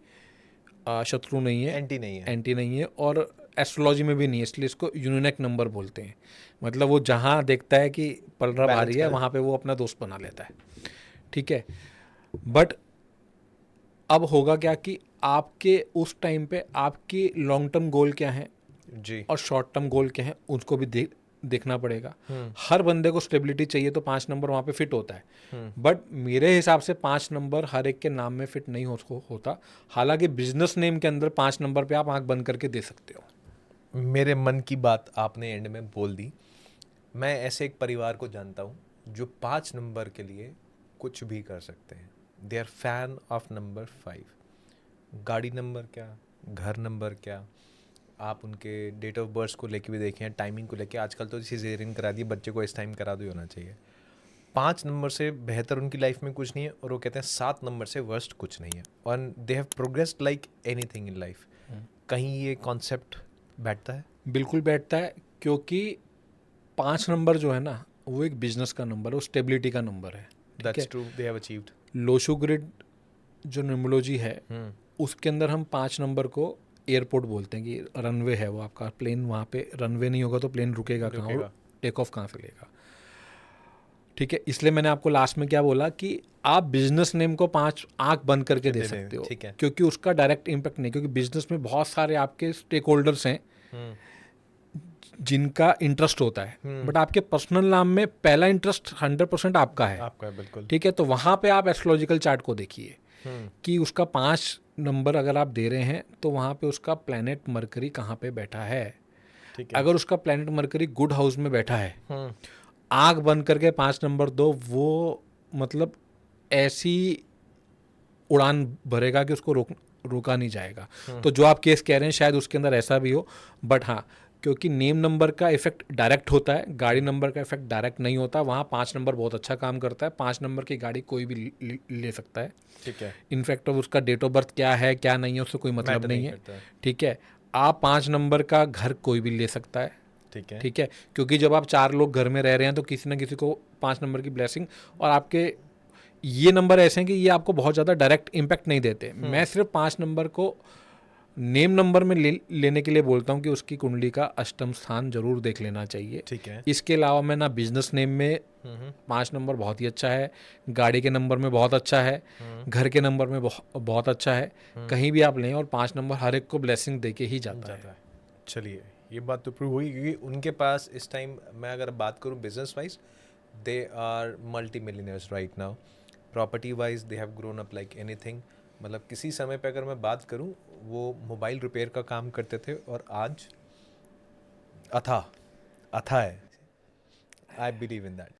शत्रु नहीं है, एंटी नहीं है। एंटी नहीं है, और एस्ट्रोलॉजी में भी नहीं है, इसलिए इसको यूनिक नंबर बोलते हैं। मतलब वो जहाँ देखता है कि पलड़ा भारी है, वहाँ पे वो अपना दोस्त बना लेता है, ठीक है। बट अब होगा क्या कि आपके उस टाइम पे आपकी लॉन्ग टर्म गोल क्या है जी। और शॉर्ट टर्म गोल क्या है, उसको भी देखना पड़ेगा। हर बंदे को स्टेबिलिटी चाहिए, तो 5 नंबर वहाँ पे फिट होता है। बट मेरे हिसाब से 5 नंबर हर एक के नाम में फिट नहीं होता। हालांकि बिजनेस नेम के अंदर 5 नंबर पे आप आंख बंद करके दे सकते हो। मेरे मन की बात आपने एंड में बोल दी। मैं ऐसे एक परिवार को जानता हूँ जो 5 नंबर के लिए कुछ भी कर सकते हैं। They are fan of number 5। गाड़ी नंबर क्या, घर नंबर क्या, आप उनके डेट ऑफ बर्थ को लेके भी देखें, टाइमिंग को लेके। आजकल तो सीज़ेरियन करा दी, बच्चे को इस टाइम करा दो, होना चाहिए। 5 नंबर से बेहतर उनकी लाइफ में कुछ नहीं है, और वो कहते हैं 7 नंबर से वर्स्ट कुछ नहीं है। और they have progressed like anything in life. कहीं ये कॉन्सेप्ट बैठता है? बिल्कुल बैठता है, क्योंकि 5 नंबर जो है ना, वो एक बिजनेस का नंबर है, वो स्टेबिलिटी का नंबर है। That's true, they have achieved. Lo Shu grid जो न्यूमरोलॉजी है, उसके अंदर हम 5 नंबर को एयरपोर्ट बोलते हैं, कि रनवे है वो आपका। प्लेन वहाँ पे रनवे नहीं होगा तो प्लेन रुकेगा कहाँ और टेक ऑफ कहाँ से लेगा, ठीक है। इसलिए मैंने आपको लास्ट में क्या बोला कि आप बिजनेस नेम को 5 आंख बंद करके दे सकते हो, ठीक है। क्योंकि उसका डायरेक्ट इम्पैक्ट नहीं, क्योंकि बिजनेस में बहुत सारे आपके स्टेक होल्डर्स हैं जिनका इंटरेस्ट होता है। बट आपके पर्सनल नाम में पहला इंटरेस्ट 100% आपका है, बिल्कुल। ठीक है। तो वहाँ पे आप एस्ट्रोलॉजिकल चार्ट को देखिए कि उसका 5 नंबर अगर आप दे रहे हैं, तो वहाँ पे उसका प्लैनेट मरकरी कहाँ पे बैठा है। ठीक है। अगर उसका प्लैनेट मरकरी गुड हाउस में बैठा है, आंख बंद करके 5 नंबर दो, वो मतलब ऐसी उड़ान भरेगा कि उसको रोका नहीं जाएगा। तो जो आप केस कह रहे हैं शायद उसके अंदर ऐसा भी हो, बट हाँ, क्योंकि नेम नंबर का इफेक्ट डायरेक्ट होता है, गाड़ी नंबर का इफेक्ट डायरेक्ट नहीं होता। वहाँ 5 नंबर बहुत अच्छा काम करता है। 5 नंबर की गाड़ी कोई भी ले सकता है, ठीक है। इनफैक्ट उसका डेट ऑफ बर्थ क्या है क्या नहीं है उससे कोई मतलब नहीं है, करता है। ठीक है। आप 5 नंबर का घर कोई भी ले सकता है, ठीक है। ठीक है। क्योंकि जब आप 4 लोग घर में रह रहे हैं, तो किसी ना किसी को 5 नंबर की ब्लेसिंग, और आपके ये नंबर ऐसे हैं कि ये आपको बहुत ज़्यादा डायरेक्ट इम्पैक्ट नहीं देते। मैं सिर्फ 5 नंबर को नेम नंबर में लेने के लिए बोलता हूँ कि उसकी कुंडली का अष्टम स्थान जरूर देख लेना चाहिए। ठीक है। इसके अलावा मैं ना बिजनेस नेम में 5 नंबर बहुत ही अच्छा है, गाड़ी के नंबर में बहुत अच्छा है, घर के नंबर में बहुत अच्छा है। कहीं भी आप लें और 5 नंबर हर एक को ब्लेसिंग दे के ही जाता है। चलिए, ये बात तो प्रूव हुई, क्योंकि उनके पास इस टाइम, मैं अगर बात करूँ business wise, they are multi millionaires right now. Property wise they have grown up like anything. मतलब किसी समय पे अगर मैं बात करूं, वो मोबाइल रिपेयर का काम करते थे और आज अथा है। I believe in that.